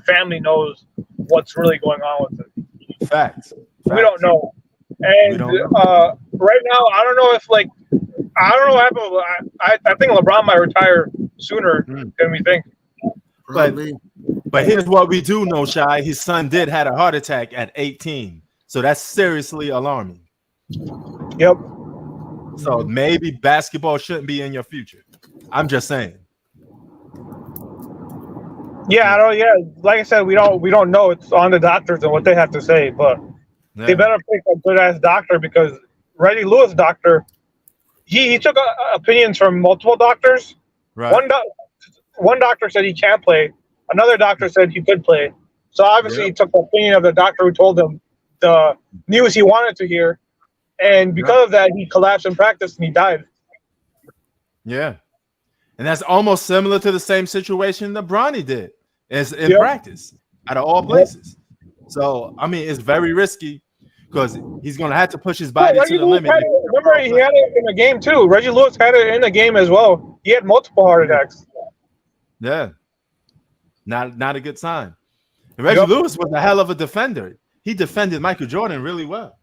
family knows what's really going on with it. Facts. We don't know. And right now, I don't know if I don't know what happened. I think LeBron might retire sooner than we think. But here's what we do know, Shy. His son did had a heart attack at 18. So that's seriously alarming. Yep. So maybe basketball shouldn't be in your future. I'm just saying. Yeah, I don't. Yeah, like I said, we don't know. It's on the doctors and what they have to say, but they better pick a good ass doctor, because Reggie Lewis doctor, he took opinions from multiple doctors. Right. One doctor said he can't play. Another doctor said he could play. So obviously he took the opinion of the doctor who told him the news he wanted to hear. And because of that, he collapsed in practice and he died. Yeah. And that's almost similar to the same situation that Bronny did in practice out of all places. So, I mean, it's very risky because he's going to have to push his body to the limit. Remember, he had it in the game too. Reggie Lewis had it in the game as well. He had multiple heart attacks. Yeah. Not a good sign. And Reggie Lewis was a hell of a defender. He defended Michael Jordan really well.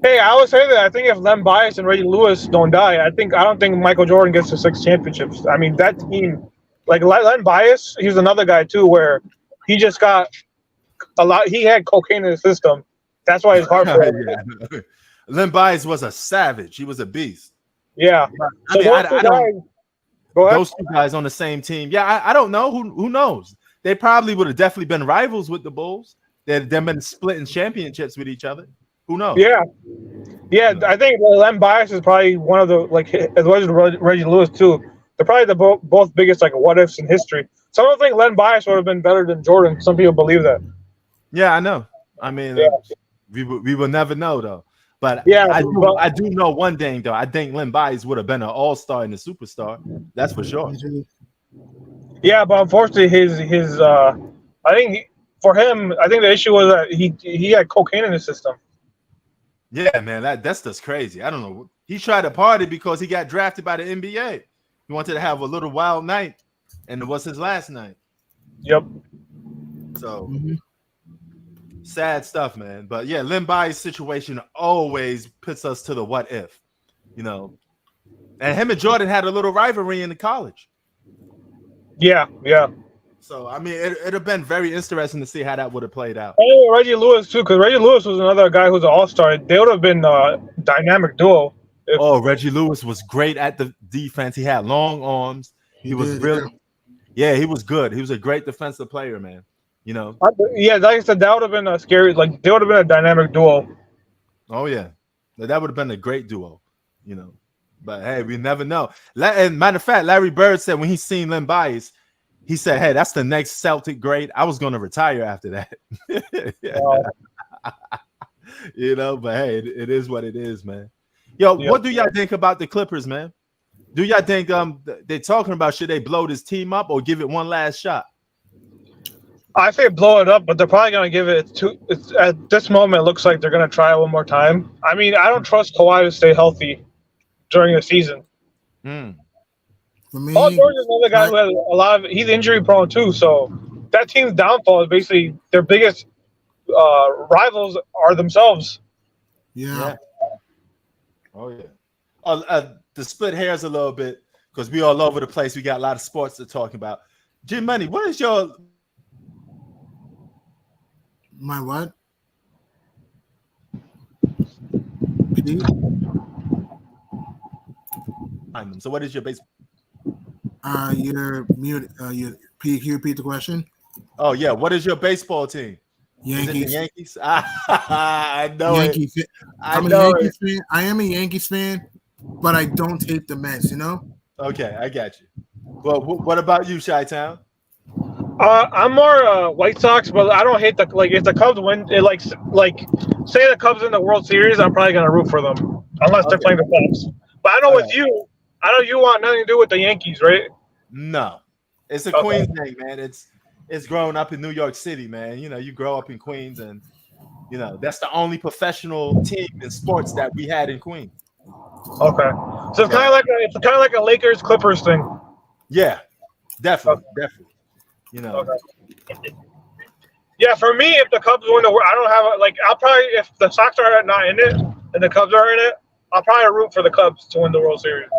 Hey, I would say that I think if Len Bias and Reggie Lewis don't die, I don't think Michael Jordan gets to 6 championships. I mean, that team, like Len Bias, he's another guy too, where he just got a lot. He had cocaine in his system. That's why his heart broke. Yeah. Len Bias was a savage. He was a beast. Yeah. I mean, those two guys on the same team. Yeah, I don't know. Who knows? They probably would have definitely been rivals with the Bulls. They've been splitting championships with each other. Who knows? Yeah. I think Len Bias is probably one of the, like, as well as Reggie Lewis too. They're probably the both biggest like what ifs in history. Some people think Len Bias would have been better than Jordan. Some people believe that. Yeah, I know. I mean, we will never know though. But I do know one thing though. I think Len Bias would have been an all-star and a superstar. That's for sure. Yeah, but unfortunately, his I think for him, I think the issue was that he had cocaine in his system. Yeah, man, that's just crazy. I don't know. He tried to party because he got drafted by the NBA. He wanted to have a little wild night, and it was his last night. Yep. So sad stuff, man. But yeah, Len Bias' situation always puts us to the what if, you know. And him and Jordan had a little rivalry in the college. Yeah. So I mean, it'd have been very interesting to see how that would have played out. And Reggie Lewis too, because Reggie Lewis was another guy who's an all-star. They would have been a dynamic duo. Reggie Lewis was great at the defense. He had long arms. He was good. He was good. He was a great defensive player, man. You know. Yeah, like I said, that would have been a scary. Like they would have been a dynamic duo. Oh yeah, that would have been a great duo. You know, but hey, we never know. And matter of fact, Larry Bird said when he seen Len Bias, he said, "Hey, that's the next Celtic great. I was going to retire after that." You know, but hey, it is what it is, man. Yo, what do y'all think about the Clippers, man? Do y'all think they're talking about should they blow this team up or give it one last shot? I say blow it up, but they're probably going to give it at this moment. It looks like they're going to try it one more time. I mean, I don't trust Kawhi to stay healthy during the season. For me, Paul George is another guy who has a lot of. He's injury prone too, so that team's downfall is basically their biggest rivals are themselves. Yeah. Oh yeah. To split hairs a little bit because we all over the place. We got a lot of sports to talk about. Jim Money, what is your what? So what is your base? You're mute. Can you repeat the question? Oh yeah, what is your baseball team? Yankees. Is it the Yankees? I know Yankees. it. I'm a Yankees fan. I am a Yankees fan, but I don't hate the Mets. You know. Okay, I got you. Well, what about you, Chi-Town? I'm more White Sox, but I don't hate if the Cubs win. It like say the Cubs in the World Series, I'm probably gonna root for them unless they're playing the Cubs. But I know with you, I know you want nothing to do with the Yankees, right? No, it's a Queens thing, man. It's growing up in New York City, man. You know, you grow up in Queens, and you know that's the only professional team in sports that we had in Queens. Okay, so it's kind of like a Lakers Clippers thing. Yeah, definitely. You know. Okay. Yeah, for me, if the Cubs win I don't have I'll probably if the Sox are not in it and the Cubs are in it, I'll probably root for the Cubs to win the World Series.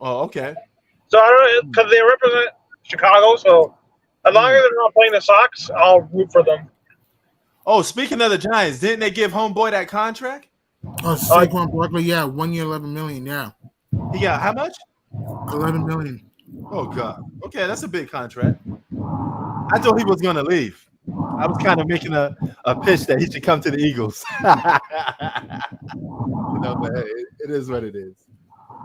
Oh, okay. So I don't because they represent Chicago, so as long as they're not playing the Sox, I'll root for them. Oh, speaking of the Giants, didn't they give homeboy that contract? Oh, Saquon Barkley, 1 year, $11 million. Yeah. He got how much? $11 million. Oh God. Okay, that's a big contract. I thought he was gonna leave. I was kind of making a pitch that he should come to the Eagles. You know, but hey, it is what it is.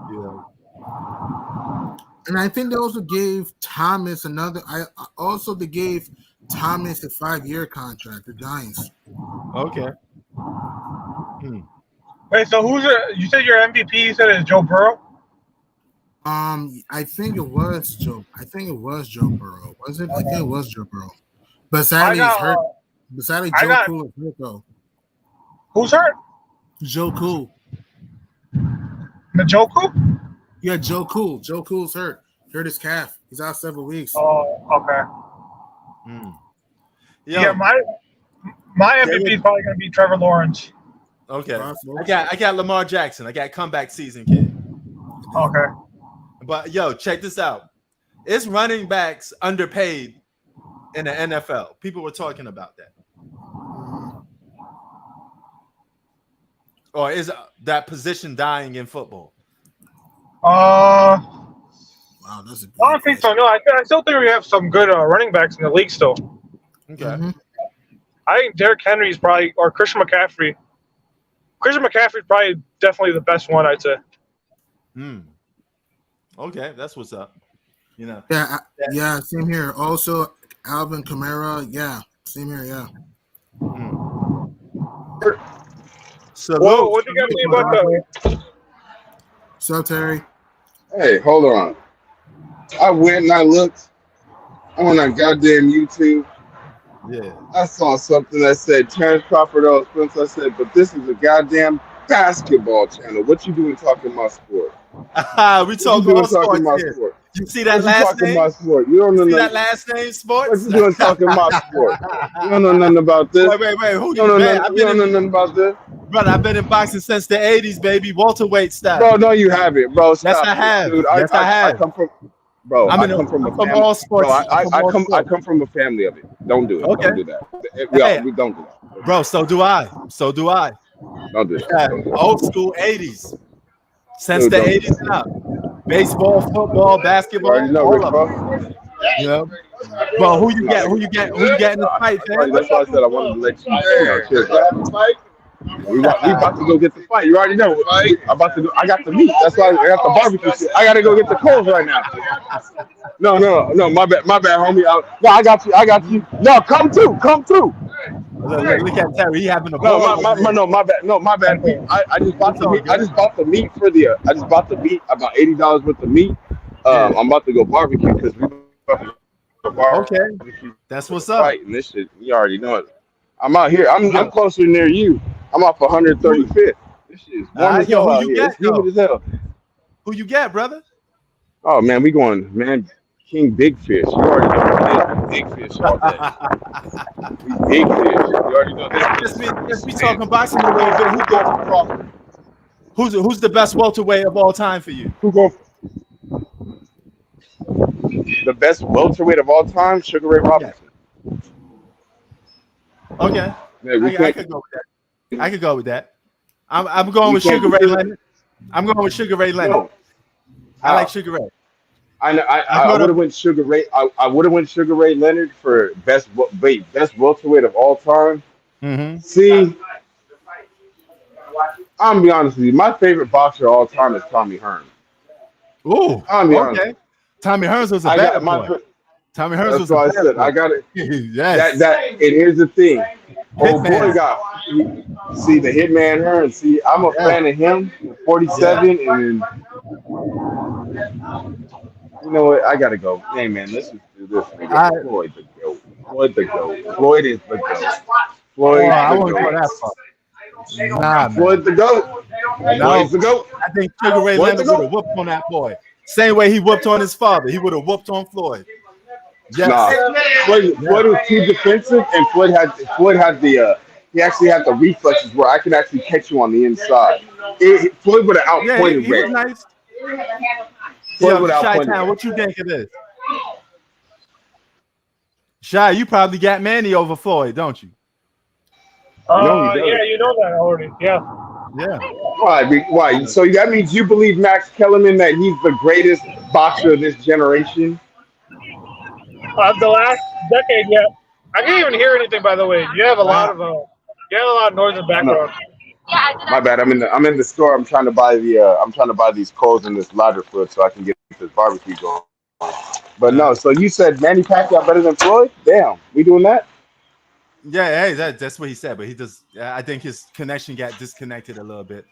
You know. And I think they also gave Thomas they gave Thomas a 5-year contract, the Giants. Okay. Wait, so you said your MVP? You said it's Joe Burrow? I think it was Joe. I think it was Joe Burrow. Was it? I think it was Joe Burrow. But sadly, he's hurt. But sadly, Joe Cool is hurt though. Who's hurt? Joe Cool. The Joe Cool? Yeah, Joe Cool. Joe Cool's hurt. Hurt his calf. He's out several weeks. Oh, okay. Yeah, my MVP is probably going to be Trevor Lawrence. Okay. I got Lamar Jackson. I got comeback season kid. Okay. But yo, check this out. Is running backs underpaid in the NFL? People were talking about that. Or is that position dying in football? Wow, that's a I don't think so. No, I still think we have some good running backs in the league still. Okay. I think Derrick Henry's probably, or Christian McCaffrey. Christian McCaffrey's probably definitely the best one, I'd say. Okay, that's what's up. You know. Yeah, same here. Also, Alvin Kamara. Yeah, same here. Yeah. So, what do you got to say about that? So, Terry. Hey, hold on. I went and I looked on goddamn YouTube. Yeah. I saw something that said Terence Crawford, Errol Spence. I said, but this is a goddamn basketball channel. What you doing talking about sport? We talking about sport. You see that last name? About sport. You don't know that last name, sports? What you doing talking about sport? You don't know nothing about this. Wait. Who you don't know nothing about this? Brother, I've been in boxing since the 80s, baby. Welterweight style. Bro, no, you haven't, bro. Stop. Yes, I have. Dude, I have. I come from... Bro, I come from a family. All sports. Bro, I come from a family of it. Don't do it. Okay. Don't do that. We don't do that. Bro, so do I. Don't do that. Don't do that. Old school 80s. Since the 80s and up. Baseball, football, basketball. You know, all of it. You know? Bro, who you get in the fight, man? That's why I said I wanted to let you know. Cheers, bro. We about to go get the fight. You already know. I got the meat. That's why I got the barbecue. I gotta go get the coals right now. No. My bad, homie. No, I got you. No, come through. Look at Terry. He having a ball. My bad. I just bought the meat. I just bought the meat about $80 worth of meat. I'm about to go barbecue because we. Okay, that's what's up. Right, and this shit, you already know it. I'm out here. I'm closer near you. I'm off 135th. This shit is warm as hell out here. It's humid as hell. Who you got, brother? Oh man, we going, man. King Big Fish. You already know Big Fish all day. We Big Fish. You already know that. Let's be talking boxing a little bit. Who goes for Crawford? Who's the best welterweight of all time for you? Who go? The best welterweight of all time, Sugar Ray Robinson. Okay. Yeah, I could go with that. I'm going with Sugar Ray Leonard. I'm going with Sugar Ray Leonard. I like Sugar Ray. I would have went Sugar Ray. I would have went Sugar Ray Leonard for best welterweight of all time. Mm-hmm. See, I'm gonna be honest with you. My favorite boxer of all time is Tommy Hearns. Ooh, okay. Tommy Hearns was a bad boy. Tommy Hearns was a bad boy. I got it. Yes. And here's the thing. Oh boy, see the Hitman Hearns. See, I'm a fan of him. 47 and. You know what? I gotta go. Hey man, let's just do this. Nigga. Floyd the GOAT. Floyd the GOAT. Floyd is the GOAT. Floyd I the won't go that far. Nah, Floyd the GOAT. Floyd's the GOAT. I think Sugar Ray Leonard would have whooped on that boy. Same way he whooped on his father. He would have whooped on Floyd. Yes. Nah. Floyd was too defensive, and Floyd had the he actually had the reflexes where I can actually catch you on the inside. Floyd would have outpointed Ray. He was nice. Floyd Chi-Town, what you think of this? Shy, you probably got Manny over Floyd, don't you? Yeah, you know that already. Yeah. Why? So that means you believe Max Kellerman that he's the greatest boxer of this generation? Of the last decade, yeah. I can't even hear anything. By the way, you have a lot of noise in the background. My bad. I'm in the store. I'm trying to buy these coals and this ladder foot so I can get this barbecue going. But no. So you said Manny Pacquiao better than Floyd? Damn, we doing that? Yeah, hey, that's what he said. But he just, I think his connection got disconnected a little bit.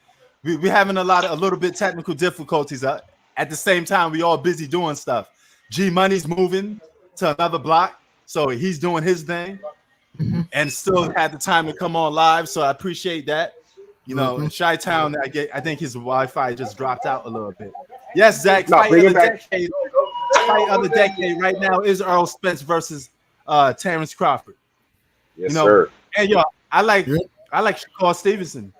We having a little bit technical difficulties. at the same time, we all busy doing stuff. G Money's moving to another block, so he's doing his thing, and still had the time to come on live. So I appreciate that. You know, Chi-Town, I think his Wi-Fi just dropped out a little bit. Yes, Zach, fight of the decade right now is Errol Spence versus Terence Crawford. Yes, you know, sir. And yo, I like Shakur Stevenson.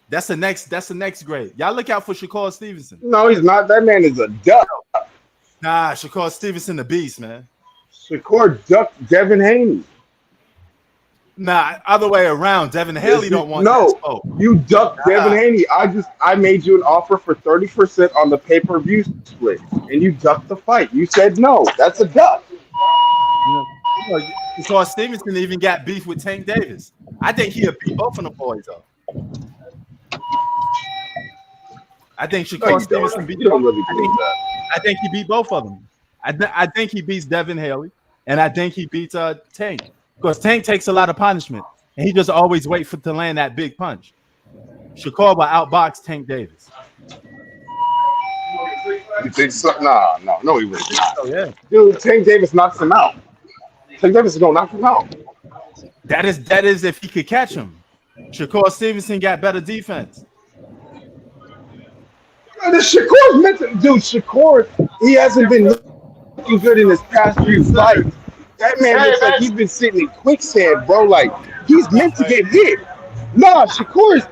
That's the next grade. Y'all look out for Shakur Stevenson. No, he's not. That man is a duck. Nah, Shakur Stevenson, the beast, man. Shakur ducked Devin Haney. Nah, other way around. Devin Haley don't want no. You ducked Devin Haney. I made you an offer for 30% on the pay-per-view split, and you ducked the fight. You said no. That's a duck. Shakur Stevenson even got beef with Tank Davis. I think he'll beat both of the boys though. I think Shakur Stevenson beat both. I think he beat both of them. I think he beats Devin Haley, and I think he beats Tank. Because Tank takes a lot of punishment, and he just always wait to land that big punch. Shakur will outbox Tank Davis. You think so? No, he wouldn't. Oh, yeah. Dude, Tank Davis knocks him out. Tank Davis is gonna knock him out. That is if he could catch him. Shakur Stevenson got better defense. Shakur's meant to, dude. Shakur, he hasn't been looking good in his past few fights. That man looks like he's been sitting in quicksand, bro. Like he's meant to get hit. Nah, Shakur's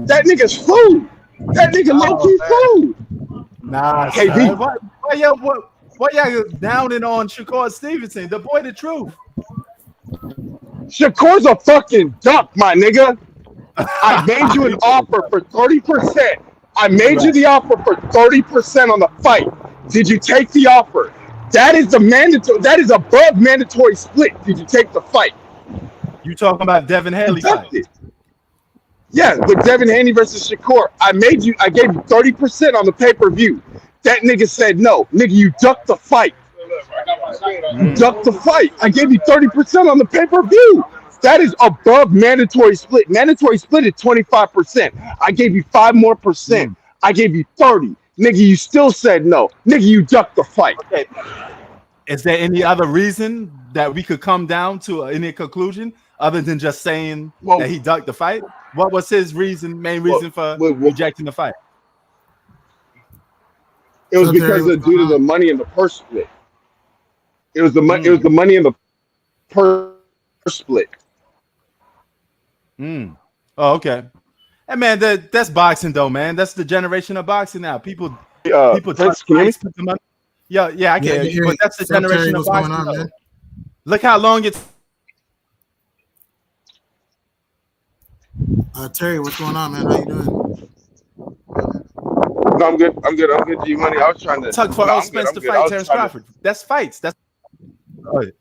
that nigga's food. That nigga low-key food. Nah, KB. Why y'all downing on Shakur Stevenson? The boy, the truth. Shakur's a fucking duck, my nigga. I made you an offer for 30%. I made you the offer for 30% on the fight. Did you take the offer? That is the mandatory. That is above mandatory split. Did you take the fight? You talking about Devin Haley fight? Yeah, with Devin Haney versus Shakur. I gave you 30% on the pay-per-view. That nigga said no. Nigga, you ducked the fight. You ducked the fight. I gave you 30% on the pay-per-view. That is above mandatory split. Mandatory split is 25%. I gave you 5% more. I gave you 30. Nigga, you still said no. Nigga, you ducked the fight. Okay. Is there any other reason that we could come down to any conclusion other than just saying that he ducked the fight? What was his main reason for rejecting the fight? It was because due to the money in the purse split. It was the money. It was the money in the purse split. Oh, okay. Hey man, that's boxing though, man. That's the generation of boxing now. People Prince, can you put the money. Yeah, I can. But that's the generation of boxing. On, look how long it's. Terry, what's going on, man? How you doing? No, I'm good. G Money. I was trying to Tuck for Errol Spence to fight Terence Crawford. That's fights. That's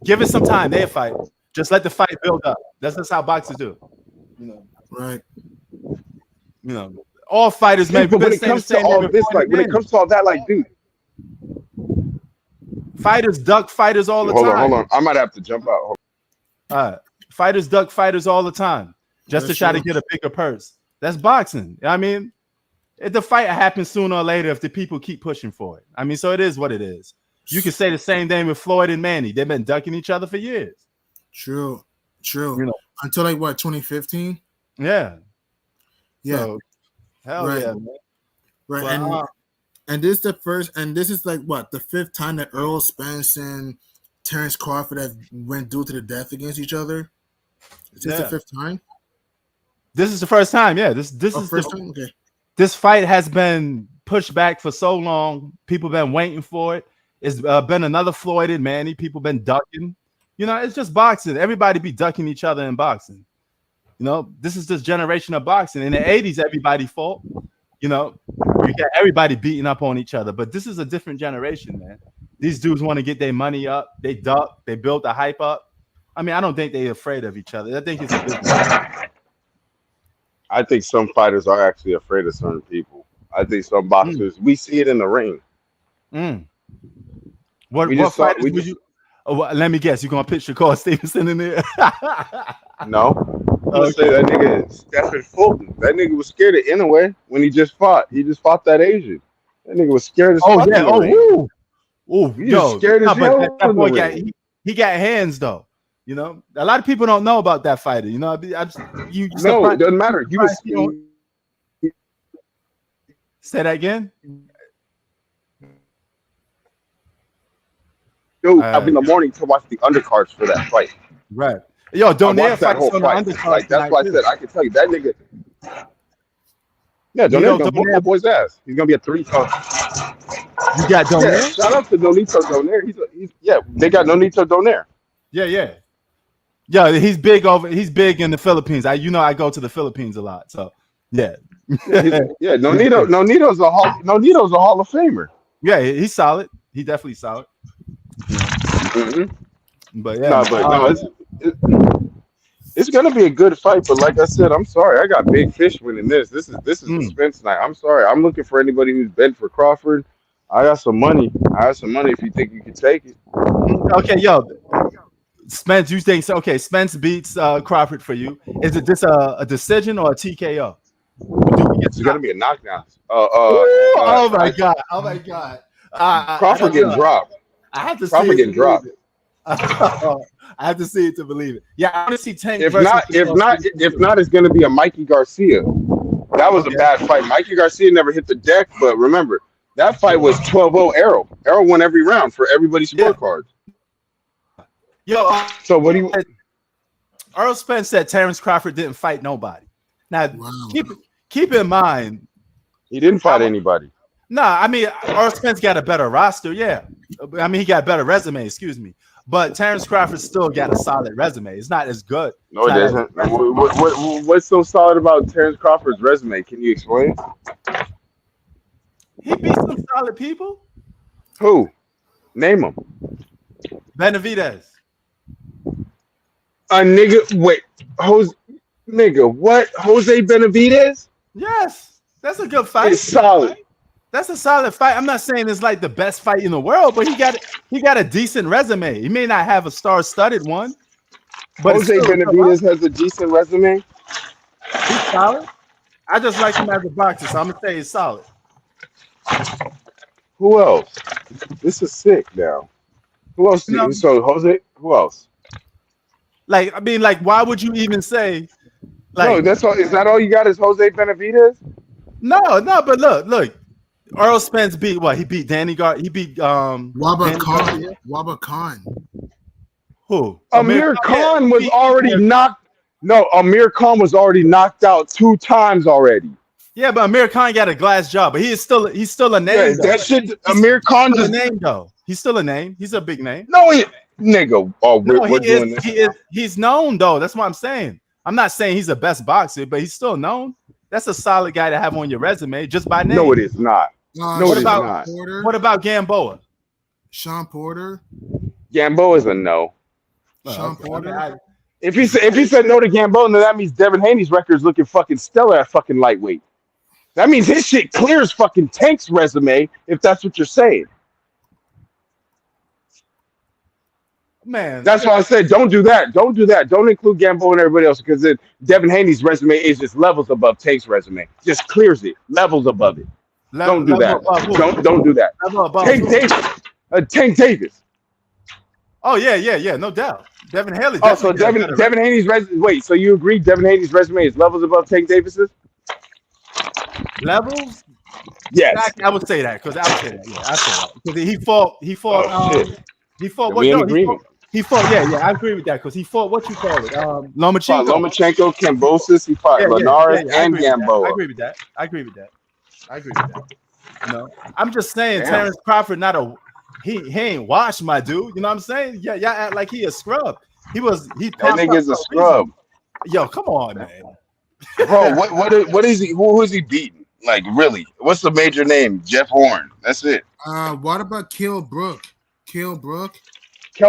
give it some time. They'll fight. Just let the fight build up. That's just how boxers do. Right. All fighters, man. But when it comes to all this, when it comes to all that, dude, fighters duck fighters all the time. Hold on. I might have to jump out. Fighters duck fighters all the time just to try to get a bigger purse. That's boxing. I mean, the fight happens sooner or later if the people keep pushing for it. I mean, so it is what it is. You can say the same thing with Floyd and Manny. They've been ducking each other for years. True. Until 2015. Yeah. So, hell yeah, man. Right. Well, and this is the first, and this is the fifth time that Errol Spence and Terence Crawford have went due to the death against each other. Is this the fifth time? This is the first time. Yeah. This is first time. Okay. This fight has been pushed back for so long. People been waiting for it. It's been another Floyd and Manny. People been ducking. It's just boxing. Everybody be ducking each other in boxing. This is this generation of boxing. In the 80s, everybody fought. You got everybody beating up on each other. But this is a different generation, man. These dudes want to get their money up. They duck. They build the hype up. I mean, I don't think they're afraid of each other. I think it's a business. I think some fighters are actually afraid of certain people. I think some boxers, we see it in the ring. What fighters would you? Let me guess. You're gonna pitch Shakur Stevenson in there? No. I'm gonna say that nigga Stephen Fulton. That nigga was scared of Inoue when he just fought. He just fought that Asian. That nigga was scared as Oh fuck. yeah. in the ring. He was scared as hell That in the boy ring. he got hands though. You know, a lot of people don't know about that fighter. You know, you No, it doesn't matter. He was. Say that again. Dude, up in the morning to watch the undercards for that fight. Right. Yo, I Donaire watched that fights whole on the fight. undercard. Like that's why I said I can tell you that nigga. Yeah, Donaire's gonna whoop that boy's ass. He's gonna be a 3-time. You got Donaire? Yeah, shout out to Nonito Donaire. He's they got Nonito Donaire. Yeah. He's big in the Philippines. I go to the Philippines a lot. So yeah. Nonito's a Hall of Famer. Yeah, he's solid. He's definitely solid. But yeah, it's gonna be a good fight. But like I said, I'm sorry, I got big fish winning this. This is the Spence night. I'm sorry, I'm looking for anybody who's bent for Crawford. I got some money. If you think you can take it. Okay, yo, Spence, you think so? Okay, Spence beats Crawford for you. Is it just a decision or a TKO? It's gonna be a knockdown. Oh my god! Crawford getting dropped. I have to Crawford getting dropped. I have to see it to believe it. Yeah, I want to see Tank. If not, it's gonna be a Mikey Garcia. That was a bad fight. Mikey Garcia never hit the deck, but remember that fight was 12-0 Errol. Errol won every round for everybody's scorecards. Yo, so what do you? Errol Spence said Terence Crawford didn't fight nobody. Now keep in mind, he didn't fight anybody. Nah, I mean Errol Spence got a better roster. Yeah, I mean he got a better resume. Excuse me. But Terence Crawford still got a solid resume. It's not as good. No, it isn't. What's so solid about Terence Crawford's resume? Can you explain? He beat some solid people. Who? Name them. Benavidez. A nigga. Wait. Nigga. What? Jose Benavidez? Yes. That's a good fight. It's solid. That's a solid fight. I'm not saying it's like the best fight in the world, but he got a decent resume. He may not have a star-studded one, but Jose Benavidez has a decent resume. He's solid. I just like him as a boxer, so I'm gonna say he's solid. Who else? This is sick now. Who else? So Jose. Who else? Like, I mean, like, why would you even say? Like, no, that's all. Is that all you got? Is Jose Benavidez? No, but look. Errol Spence beat what? He beat Danny Gar. He beat Waba Khan. Who? Amir Khan was already knocked. No, Amir Khan was already knocked out 2 times already. Yeah, but Amir Khan got a glass jaw, but he's still a name. Yeah, that shit. Amir Khan is just a name though. He's still a name. He's a big name. No, nigga. Oh, we're doing this. He's known though. That's what I'm saying. I'm not saying he's the best boxer, but he's still known. That's a solid guy to have on your resume just by name. No, it is not. No, it is not. What about Gamboa? Sean Porter. Gamboa is a no. Sean Porter. If he said no to Gamboa, then that means Devin Haney's record is looking fucking stellar at fucking lightweight. That means his shit clears fucking Tank's resume, if that's what you're saying. Man, that's why I said don't do that. Don't do that. Don't include Gamboa and everybody else because then Devin Haney's resume is just levels above Tank's resume. Just clears it, levels above it. Don't do that. Don't do that. Tank Davis. Oh yeah, no doubt. Devin Haney. Oh, so Devin Haney's resume. Wait, so you agree Devin Haney's resume is levels above Tank Davis's? Levels? Yes, I would say that because I would say that. Yeah, I say that because he fought. He fought. What? No, he fought. Yeah, I agree with that because he fought. What you call it? Lomachenko, Kambosos. He fought Linares and Gamboa. I agree with that. You know, I'm just saying Terence Crawford he ain't washed, my dude. You know what I'm saying? Yeah, y'all act like he a scrub. That nigga's a scrub. Yo, come on, man. Bro, what is he? Who is he beating? Like, really? What's the major name? Jeff Horn. That's it. What about Kell Brook? Kell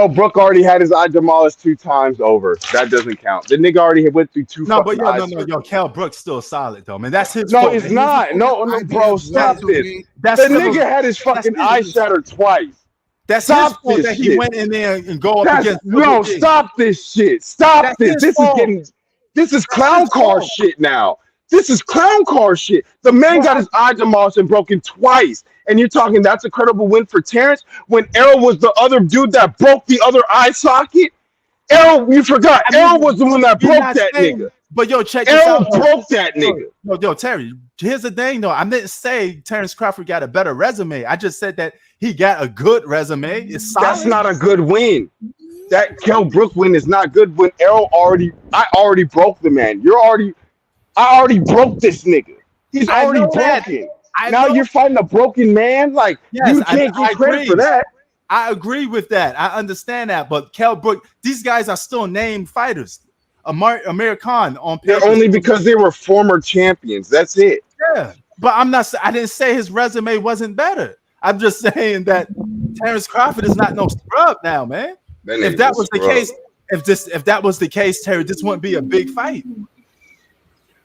Brook already had his eye demolished 2 times over. That doesn't count. The nigga already went through 2. No, but yo, Kell Brook's still solid though, man. That's his. No, it's not. No, bro, stop this. The nigga had his fucking eye shattered twice. That's his fault that he went in there and go up against. No, stop this shit. Stop this. This is clown car shit now. This is clown car shit. The man got his eye demolished and broken twice. And you're talking that's a credible win for Terence when Errol was the other dude that broke the other eye socket? Errol, you forgot. Errol was the one that broke that nigga. But yo, check this Errol out. broke that nigga. Yo, Terry, here's the thing though. I didn't say Terence Crawford got a better resume. I just said that he got a good resume. It's solid. That's not a good win. That Kell Brook win is not good when I already broke the man. I already broke this nigga. He's already broken. Now you're fighting a broken man? Like, you can't get credit for that. I agree with that. I understand that. But Kell Brook, these guys are still named fighters. Amir Khan on paper. They're only because they were former champions. That's it. Yeah. But I didn't say his resume wasn't better. I'm just saying that Terence Crawford is not no scrub now, man. If that was the case, if that was the case, Terry, this wouldn't be a big fight.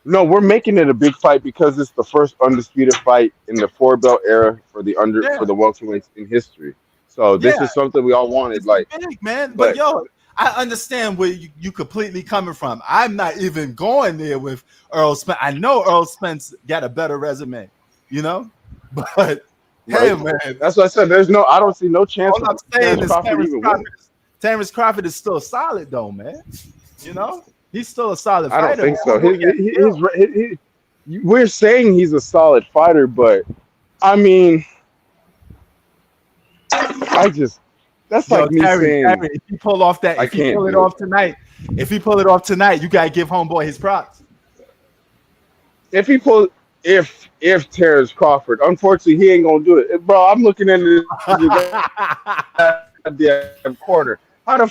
No, we're making it a big fight because it's the first undisputed fight in the 4-belt era for the for the welterweights in history. So this is something we all wanted. It's like big, man. But yo, I understand where you completely coming from. I'm not even going there with Errol Spence. I know Errol Spence got a better resume, you know, but hey, man, that's what I said. I don't see no chance. All I'm saying is Terence Crawford is still solid, though, man. You know, he's still a solid fighter. I don't think so. We're saying he's a solid fighter, but I mean, that's like me saying. If you pull off that, if you pull it off tonight, you gotta give homeboy his props. If Terence Crawford, unfortunately, he ain't gonna do it, bro. I'm looking at the corner. How the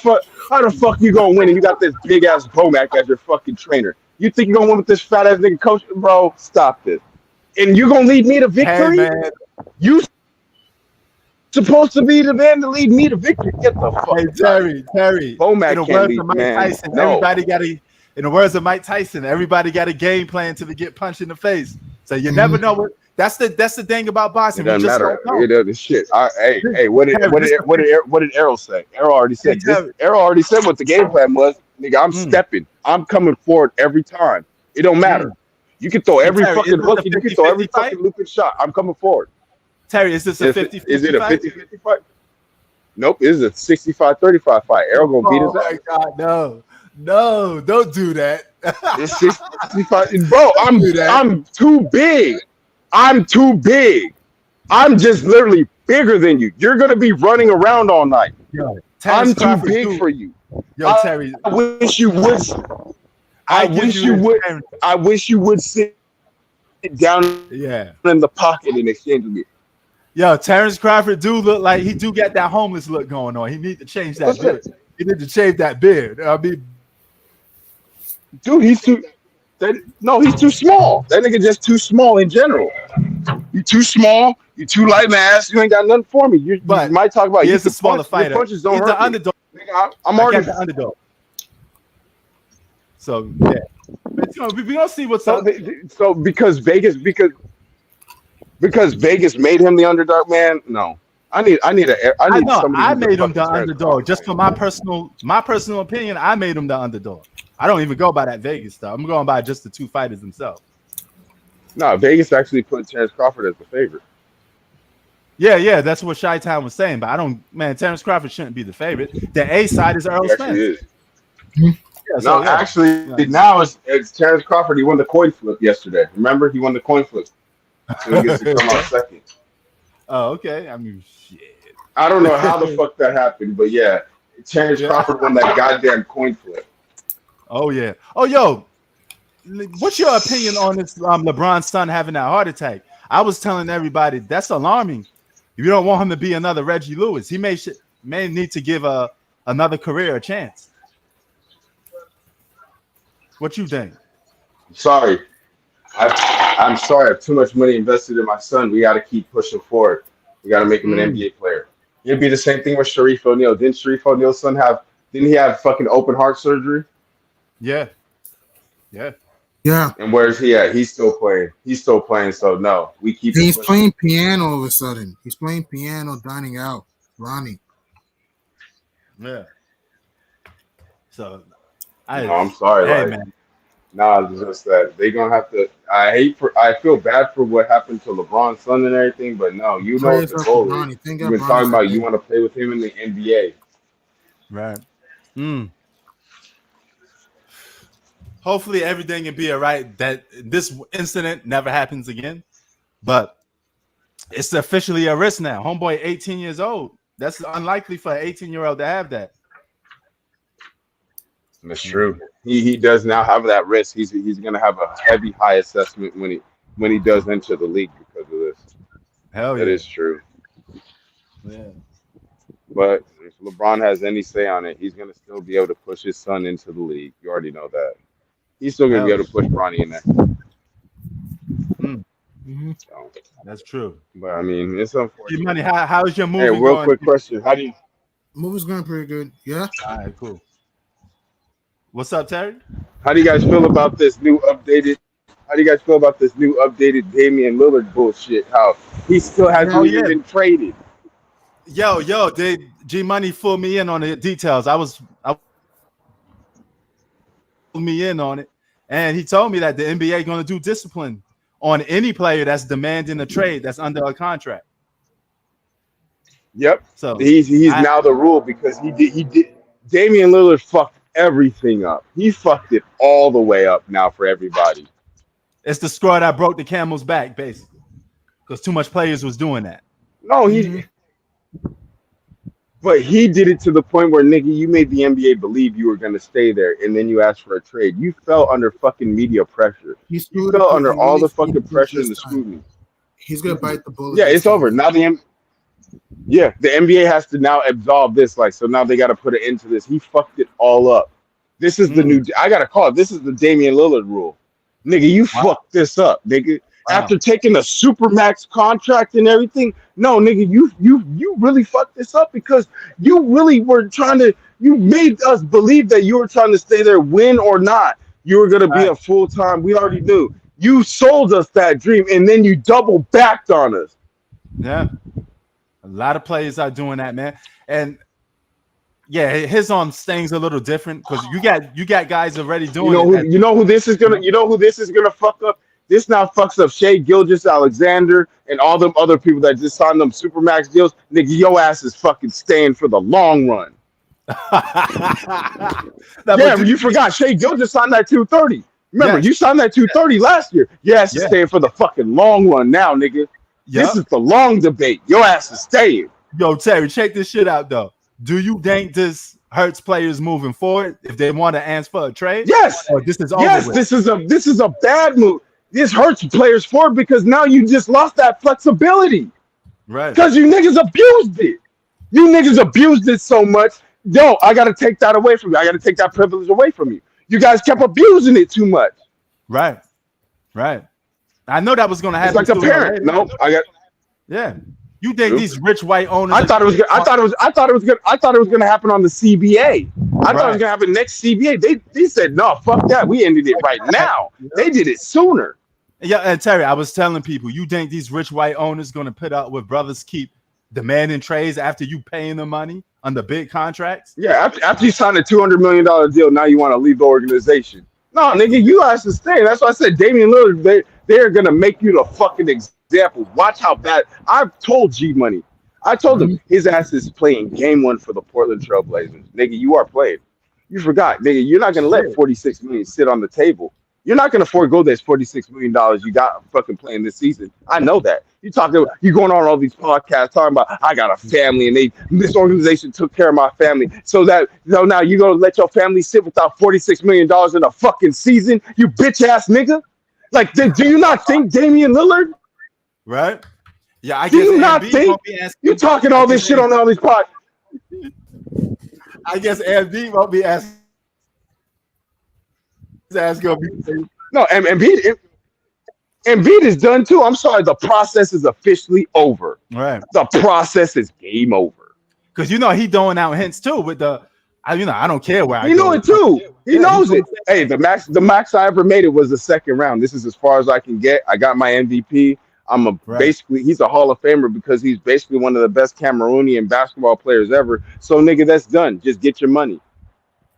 fuck you gonna win and you got this big ass Bomac as your fucking trainer? You think you're gonna win with this fat ass nigga coach? Bro, stop this. And you gonna lead me to victory? Hey, man. You supposed to be the man to lead me to victory. Get the fuck. Hey, Terry. Bomac can't lead, man. Tyson, everybody got to. In the words of Mike Tyson, everybody got a game plan till they get punched in the face. So you never know what. That's the thing about boxing. It doesn't matter. It doesn't shit. What did Errol say? Errol already said. Errol already said what the game plan was. Nigga, I'm stepping. I'm coming forward every time. It don't matter. You can throw every fucking hook. You can throw every fucking looping shot. I'm coming forward. Terry, is this a 50-50 Is it a 50-50 fight? Nope. It is a 65-35 fight. Errol gonna beat his ass. Oh my God, no, don't do that. It's 65. Bro, I'm too big. I'm too big. I'm just literally bigger than you. You're gonna be running around all night. I'm too big for you. Terry, I wish you would. I wish you would sit down in the pocket and exchange with me. Yo, Terence Crawford do look like he do got that homeless look going on. He need to change that beard. He need to shave that beard. I mean, dude, he's too small. That nigga just too small in general. You too small. You too light mass. You ain't got nothing for me. You might talk about. He is a smaller fighter. Your punches don't hurt the underdog. Nigga, I'm already the underdog. So yeah, we gonna see what's up. So because Vegas made him the underdog, man. No, I made him the underdog just for my personal opinion. I made him the underdog. I don't even go by that Vegas stuff. I'm going by just the two fighters themselves. No, Vegas actually put Terence Crawford as the favorite. Yeah, that's what Chi-Town was saying. But Terence Crawford shouldn't be the favorite. The A side is Errol Spence. Now it's Terence Crawford. He won the coin flip yesterday. Remember, he won the coin flip. So he gets to come out second. Oh, okay. I mean, shit. I don't know how the fuck that happened, but yeah, Terence Crawford won that goddamn coin flip. Oh yeah. Oh yo, what's your opinion on this LeBron's son having that heart attack? I was telling everybody that's alarming. If you don't want him to be another Reggie Lewis, he may need to give another career a chance. What you think? Sorry. I'm sorry. I have too much money invested in my son. We got to keep pushing forward. We got to make him an NBA player. It'd be the same thing with Sharif O'Neal. Didn't Sharif O'Neal's son didn't he have fucking open heart surgery? Yeah. And where's he at? He's still playing. So no, we keep. He's playing piano all of a sudden. He's playing piano, dining out, Ronnie. Yeah. So I'm sorry, hey, man. Nah, it's just that they gonna have to. I feel bad for what happened to LeBron's son and everything, but no, you know what Praise the up to goal is. Bronny. Thank You've God been talking Bronny's about you okay. want to play with him in the NBA. Right. Hopefully everything can be all right. That this incident never happens again. But it's officially a risk now. Homeboy, 18 years old. That's unlikely for an 18-year-old to have that. That's true. He does now have that risk. He's gonna have a heavy high assessment when he does enter the league because of this. Hell yeah. That is true. Yeah. But if LeBron has any say on it, he's gonna still be able to push his son into the league. You already know that. He's still gonna be able to push Bronny in there. So, that's true. But I mean, it's unfortunate. Money, how's your movie Hey, real going? quick question. How do you Movie's going pretty good. Yeah. All right, cool. What's up, Terry? How do you guys feel about this new updated? How do you guys feel about this new updated Damian Lillard bullshit? How he still hasn't even been traded? Yo, did G Money fool me in on the details? I me in on it, and he told me that the NBA going to do discipline on any player that's demanding a trade that's under a contract. Yep. So he's now the rule because he did. Damian Lillard fucked everything up. He fucked it all the way up now for everybody. It's the straw that broke the camel's back, basically, because too much players was doing that. No, but he did it to the point where, nigga, you made the NBA believe you were going to stay there, and then you asked for a trade. You fell under fucking media pressure. You fell under all the fucking pressure and the scrutiny. He's going to bite the bullet. Yeah, it's over. Now the NBA has to now absolve this. Like, so now they got to put an end to this. He fucked it all up. This is the new. I got to call it. This is the Damian Lillard rule. Nigga, you fucked this up, nigga. After taking a supermax contract and everything, no, nigga, you really fucked this up because you really were you made us believe that you were trying to stay there, win or not. You were gonna be a full-time. We already knew. You sold us that dream, and then you double backed on us. Yeah, a lot of players are doing that, man. And yeah, his on stings a little different because you got guys already doing it. You know who this is gonna fuck up. This now fucks up Shea Gilgeous-Alexander and all them other people that just signed them supermax deals. Nigga, your ass is fucking staying for the long run. You forgot Shea Gilgeous signed that 230. Remember, you signed that 230 last year. Your ass is staying for the fucking long run now, nigga. This is the long debate. Your ass is staying. Yo, Terry, check this shit out, though. Do you think this hurts players moving forward if they want to ask for a trade? Yes. Or this is over with? This is a bad move. This hurts players forward because now you just lost that flexibility. Right. Because you niggas abused it. You niggas abused it so much. Yo, I got to take that away from you. I got to take that privilege away from you. You guys kept abusing it too much. Right. I know that was going to happen. It's like a parent. No, Yeah. You think these rich white owners? I thought it was gonna happen on the CBA. I thought it was gonna happen next CBA. They said no, fuck that. We ended it right now. They did it sooner. Yeah, and Terry, I was telling people, you think these rich white owners gonna put up with brothers keep demanding trades after you paying them money on the big contracts? Yeah, after you sign a $200 million deal, now you want to leave the organization. No, nigga, you guys to stay. That's why I said Damian Lillard. They're gonna make you the fucking example. Watch how bad. I've told G Money. I told him his ass is playing game one for the Portland Trail Blazers. Nigga, you are playing. You forgot, nigga. You're not gonna let $46 million sit on the table. You're not gonna forego this $46 million you got fucking playing this season. I know that. You going on all these podcasts talking about I got a family and this organization took care of my family. So now you gonna let your family sit without $46 million in a fucking season? You bitch ass nigga. Like, do you not think Damian Lillard? Right? Yeah, I do guess you not think you talking all this shit on all these podcasts? I guess MD won't be asking. His ass gonna be no, and Embiid is done too. I'm sorry, the process is officially over. Right, the process is game over. Because he throwing out hints too with the, I don't care where I go. Know it too. He knows it. Hey, the max I ever made it was the second round. This is as far as I can get. I got my MVP. Basically, he's a Hall of Famer because he's basically one of the best Cameroonian basketball players ever. So, nigga, that's done. Just get your money.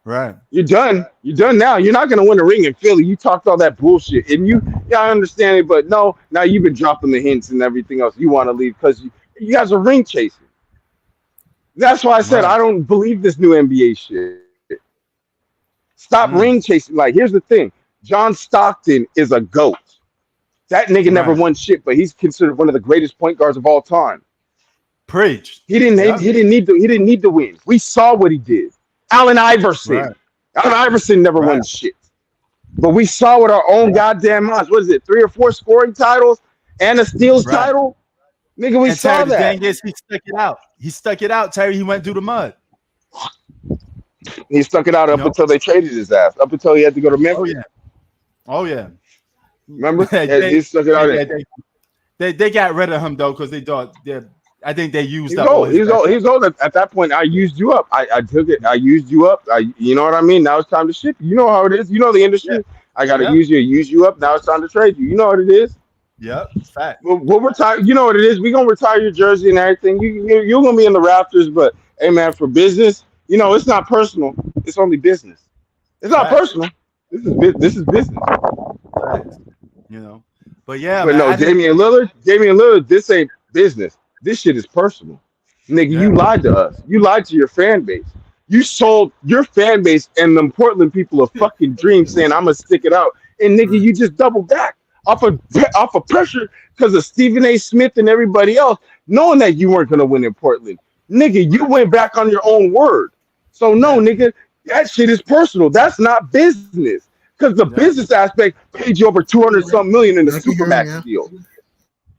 Right. You're done. You're done now. You're not gonna win a ring in Philly. You talked all that bullshit, and I understand it, but no, now you've been dropping the hints and everything else. You want to leave because you guys are ring chasing. That's why I said I don't believe this new NBA shit. Stop ring chasing. Like, here's the thing: John Stockton is a GOAT. That nigga never won shit, but he's considered one of the greatest point guards of all time. Preach. He didn't need to win. We saw what he did. Allen Iverson. Right. Allen Iverson never won shit. But we saw with our own goddamn eyes. What is it? 3 or 4 scoring titles and a steals title? Nigga, we saw Terry, that. The thing is, he stuck it out. He stuck it out, Terry. He went through the mud. He stuck it out up until they traded his ass. Up until he had to go to Memphis. Oh, yeah. Remember? He stuck it out. They got rid of him, though, because they thought I think they used he's up. Old. He's old. At that point, I used you up. I took it. I used you up. You know what I mean? Now it's time to ship. You know how it is. You know the industry. Yeah. I got to use you up. Now it's time to trade you. You know what it is. Yep. Fact. We'll retire. You know what it is. We're going to retire your jersey and everything. You're going to be in the rafters, but, hey, man, for business, it's not personal. It's only business. It's not personal. This is business. Right. But, yeah. But man, Damian Lillard, this ain't business. This shit is personal. Nigga, you lied to us. You lied to your fan base. You sold your fan base and them Portland people a fucking dream saying, I'm going to stick it out. And, nigga, you just doubled back off of pressure because of Stephen A. Smith and everybody else, knowing that you weren't going to win in Portland. Nigga, you went back on your own word. So, no, nigga, that shit is personal. That's not business. Because the business aspect paid you over 200-something million in the Supermax deal.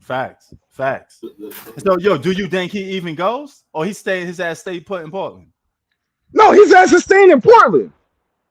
Facts. So, do you think he even goes, or his ass stay put in Portland? No, his ass is staying in Portland.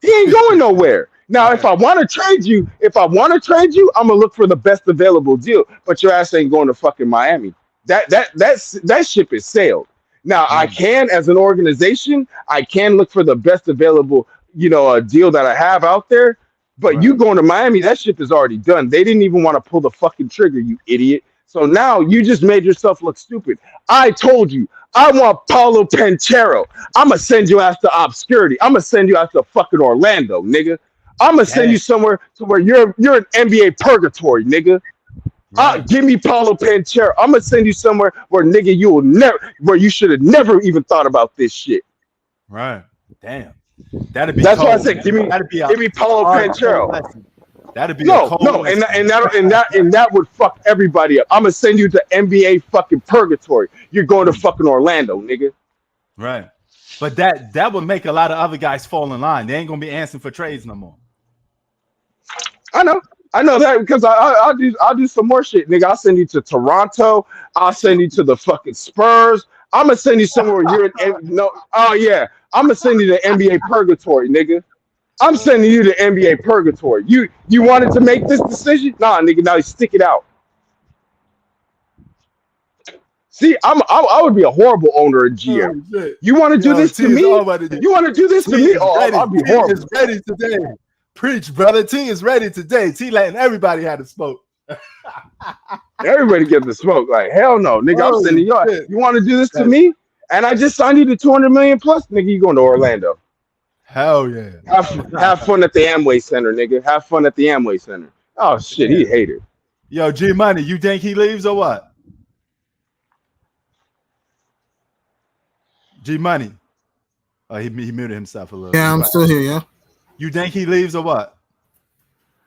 He ain't going nowhere. Now, if I want to trade you, I'm gonna look for the best available deal. But your ass ain't going to fucking Miami. That ship is sailed. Now, I can, as an organization, I can look for the best available, deal that I have out there. But you going to Miami, that ship is already done. They didn't even want to pull the fucking trigger, you idiot. So now you just made yourself look stupid. I told you, I want Paulo Banchero. I'm going to send you out to obscurity. I'm going to send you out to fucking Orlando, nigga. I'm going to send you somewhere to where you're an NBA purgatory, nigga. Give me Paulo Banchero. I'm going to send you somewhere where, nigga, where you should have never even thought about this shit. Right. Damn. That'd be That's cold, why I said, give me Paulo Banchero. That'd be no, and that would fuck everybody up. I'm gonna send you to NBA fucking purgatory. You're going to fucking Orlando, nigga. Right, but that would make a lot of other guys fall in line. They ain't gonna be answering for trades no more. I know that because I'll do some more shit, nigga. I'll send you to Toronto. I'll send you to the fucking Spurs. I'm gonna send you somewhere where you're I'm gonna send you to NBA purgatory, nigga. I'm sending you to NBA purgatory. You wanted to make this decision? Nah, nigga, now you stick it out. See, I would be a horrible owner of GM. Oh, you want to do this to me? You want to do this to me? Oh, I'll be horrible. T is ready today. Preach, brother. T is ready today. T letting everybody have the smoke. Everybody get the smoke. Like, hell no, nigga. I'm sending you. You want to do this to me? And I just signed you to 200 million plus, nigga. You going to Orlando? Hell yeah. Have fun at the Amway Center, nigga. Have fun at the Amway Center. Oh shit, he hated. Yo, G Money, you think he leaves or what? G Money. Oh, he muted himself a little. Yeah, I'm still here. Yeah. You think he leaves or what?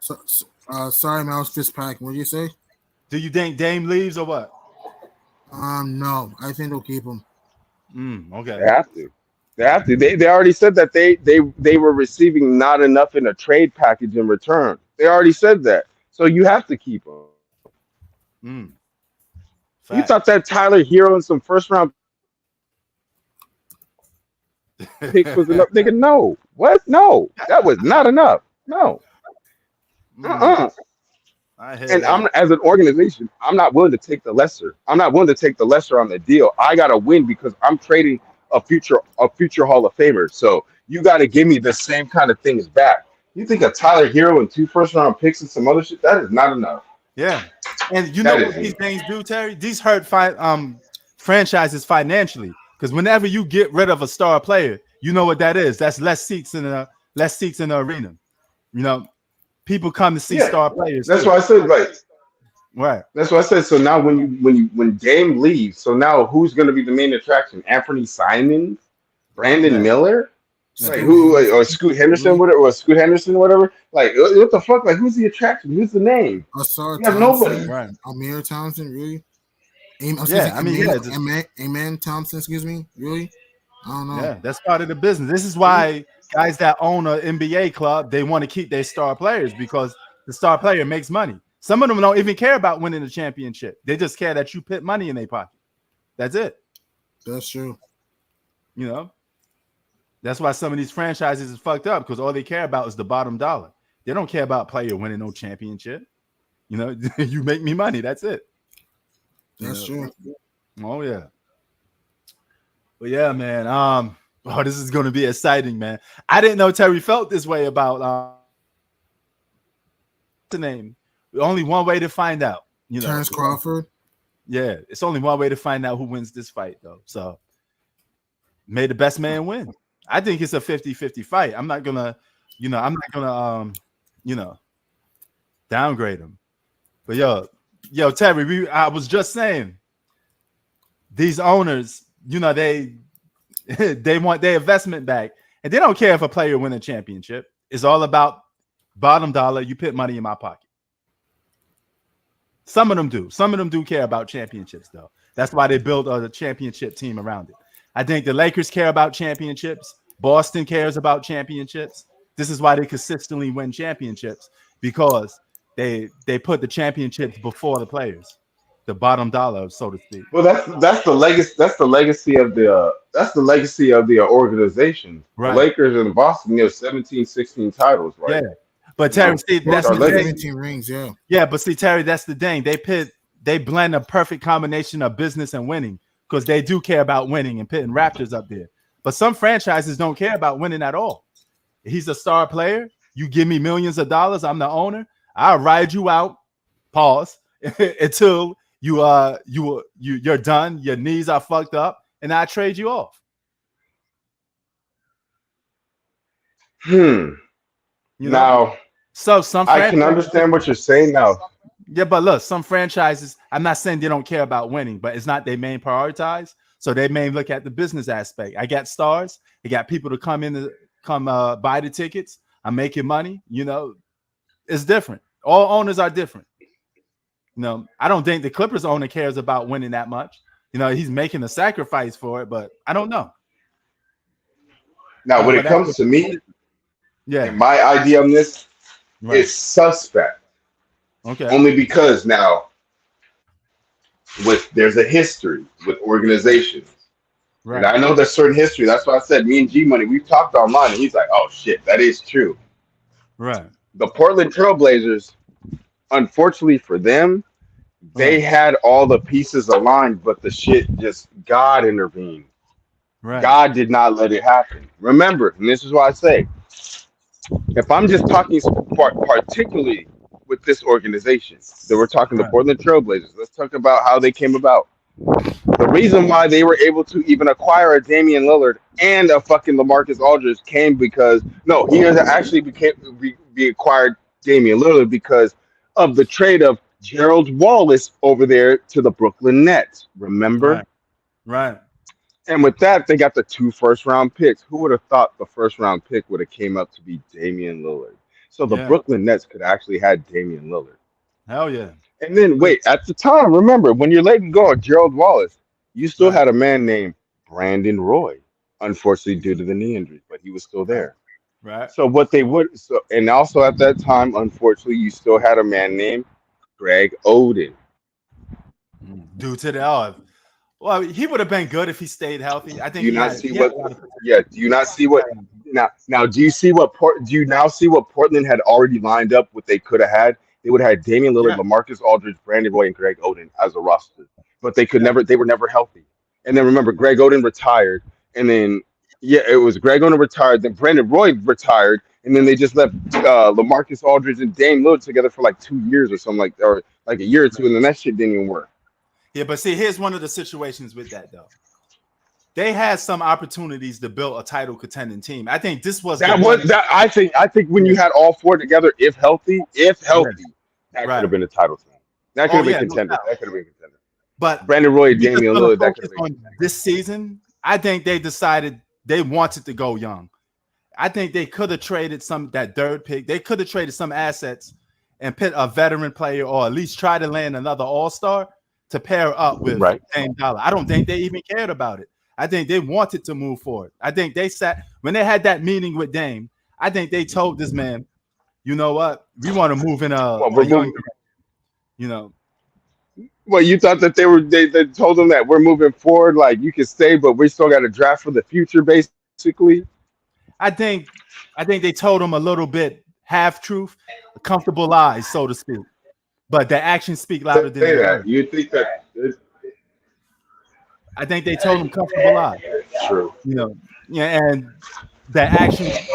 Sorry, man, I was just packing. What did you say? Do you think Dame leaves or what? No, I think they'll keep him. Okay. They have to. They already said that they were receiving not enough in a trade package in return. They already said that. So you have to keep them. You thought that Tyler Hero and some first round picks was enough? Nigga, no. What? No. That was not enough. No. And I'm, as an organization, I'm not willing to take the lesser. I'm not willing to take the lesser on the deal. I gotta win because I'm trading a future Hall of Famer. So you got to give me the same kind of things back. You think a Tyler Hero and 2 first-round picks and some other shit, that is not enough. Yeah. And you know what these things do, Terry? These hurt franchises financially. Because whenever you get rid of a star player, You know what that is? That's less seats in the arena. You know, people come to see star players. That's why I said right. That's what I said. So now when Dame leaves, so now who's going to be the main attraction? Anthony Simons, Brandon Miller, or Scoot Henderson, whatever, or Scoot Henderson, whatever. Like, what the fuck? Like, who's the attraction? Who's the name? You have nobody. Right. Amir Thompson, really? Amen Thompson, excuse me, really? I don't know. Yeah, that's part of the business. This is why guys that own an NBA club, they want to keep their star players because the star player makes money. Some of them don't even care about winning the championship. They just care that you put money in their pocket. That's it. That's true. You know, that's why some of these franchises is fucked up because all they care about is the bottom dollar. They don't care about player winning no championship. You know, you make me money. That's it. That's true. Oh yeah. But yeah, man. This is going to be exciting, man. I didn't know Terry felt this way about the name. Only one way to find out. You know, Terence Crawford. Yeah, it's only one way to find out who wins this fight, though. So may the best man win. I think it's a 50-50 fight. I'm not gonna, downgrade him. But yo, Terry, I was just saying, these owners, they want their investment back, and they don't care if a player win a championship. It's all about bottom dollar. You put money in my pocket. Some of them do. Some of them do care about championships, though. That's why they build a championship team around it. I think the Lakers care about championships. Boston cares about championships. This is why they consistently win championships, because they put the championships before the players, the bottom dollar, so to speak. Well, that's the legacy. That's the legacy of the organization. Right. The Lakers and Boston, 17, 16 titles, right? Yeah. But Terry, see, that's the thing. 17 rings, yeah. Yeah, but see, Terry, that's the thing. They blend a perfect combination of business and winning, because they do care about winning and putting Raptors up there. But some franchises don't care about winning at all. He's a star player. You give me millions of dollars. I'm the owner. I'll ride you out. Pause until you're done. Your knees are fucked up, and I trade you off. Now, so some I can understand what you're saying now. Yeah, but look, some franchises, I'm not saying they don't care about winning, but it's not their main prioritize. So they may look at the business aspect. I got stars. I got people to come buy the tickets. I'm making money. It's different. All owners are different. I don't think the Clippers owner cares about winning that much. He's making a sacrifice for it, but I don't know. Now, when it comes to me, my idea on this is suspect. Okay. Only because now there's a history with organizations. Right. And I know there's certain history. That's why I said me and G Money, we've talked online, and he's like, oh shit, that is true. Right. The Portland Trailblazers, unfortunately for them, they had all the pieces aligned, but the shit God intervened. Right. God did not let it happen. Remember, and this is why I say, if I'm just talking particularly with this organization, that we're talking the Portland Trailblazers, let's talk about how they came about. The reason why they were able to even acquire a Damian Lillard and a fucking LaMarcus Aldridge came because he actually be acquired Damian Lillard because of the trade of Gerald Wallace over there to the Brooklyn Nets. Remember? Right. And with that, they got the 2 first-round picks. Who would have thought the first-round pick would have came up to be Damian Lillard? So the Brooklyn Nets could actually had Damian Lillard. Hell yeah. And then, at the time, remember, when you're letting go of Gerald Wallace, you still had a man named Brandon Roy, unfortunately due to the knee injury, but he was still there. Right. So and also at that time, unfortunately, you still had a man named Greg Oden. Due to the well, he would have been good if he stayed healthy. I think. Do you not see what? Yeah. Do you not see what? Now, do you see what? Do you now see what Portland had already lined up? What they could have had? They would have had Damian Lillard, LaMarcus Aldridge, Brandon Roy, and Greg Oden as a roster, but they could never. They were never healthy. And then remember, Greg Oden retired, and then it was Greg Oden retired. Then Brandon Roy retired, and then they just left LaMarcus Aldridge and Dame Lillard together for like 2 years or something or like a year or two, and then that shit didn't even work. Yeah, but see, here's one of the situations with that though. they had some opportunities to build a title contending team. I think this was that was that. I think when you had all four together, if healthy, that could have been a title team. That could have been contender. That could have been contender. But Brandon Roy, Damian Lillard, that could have been this season. I think they decided they wanted to go young. I think they could have traded that third pick. They could have traded some assets and put a veteran player, or at least try to land another all-star to pair up with Dame Dollar. I don't think they even cared about it. I think they wanted to move forward. I think they sat when they had that meeting with Dame. I think they told this man, you know what, we want to move in a young, you know. Well, you thought that they told them that we're moving forward, like you can stay, but we still got to draft for the future, basically. I think they told him a little bit half truth, comfortable lies, so to speak. But the actions speak louder than the words. You think that? I think they told him comfortable lies. True. You know, and the actions.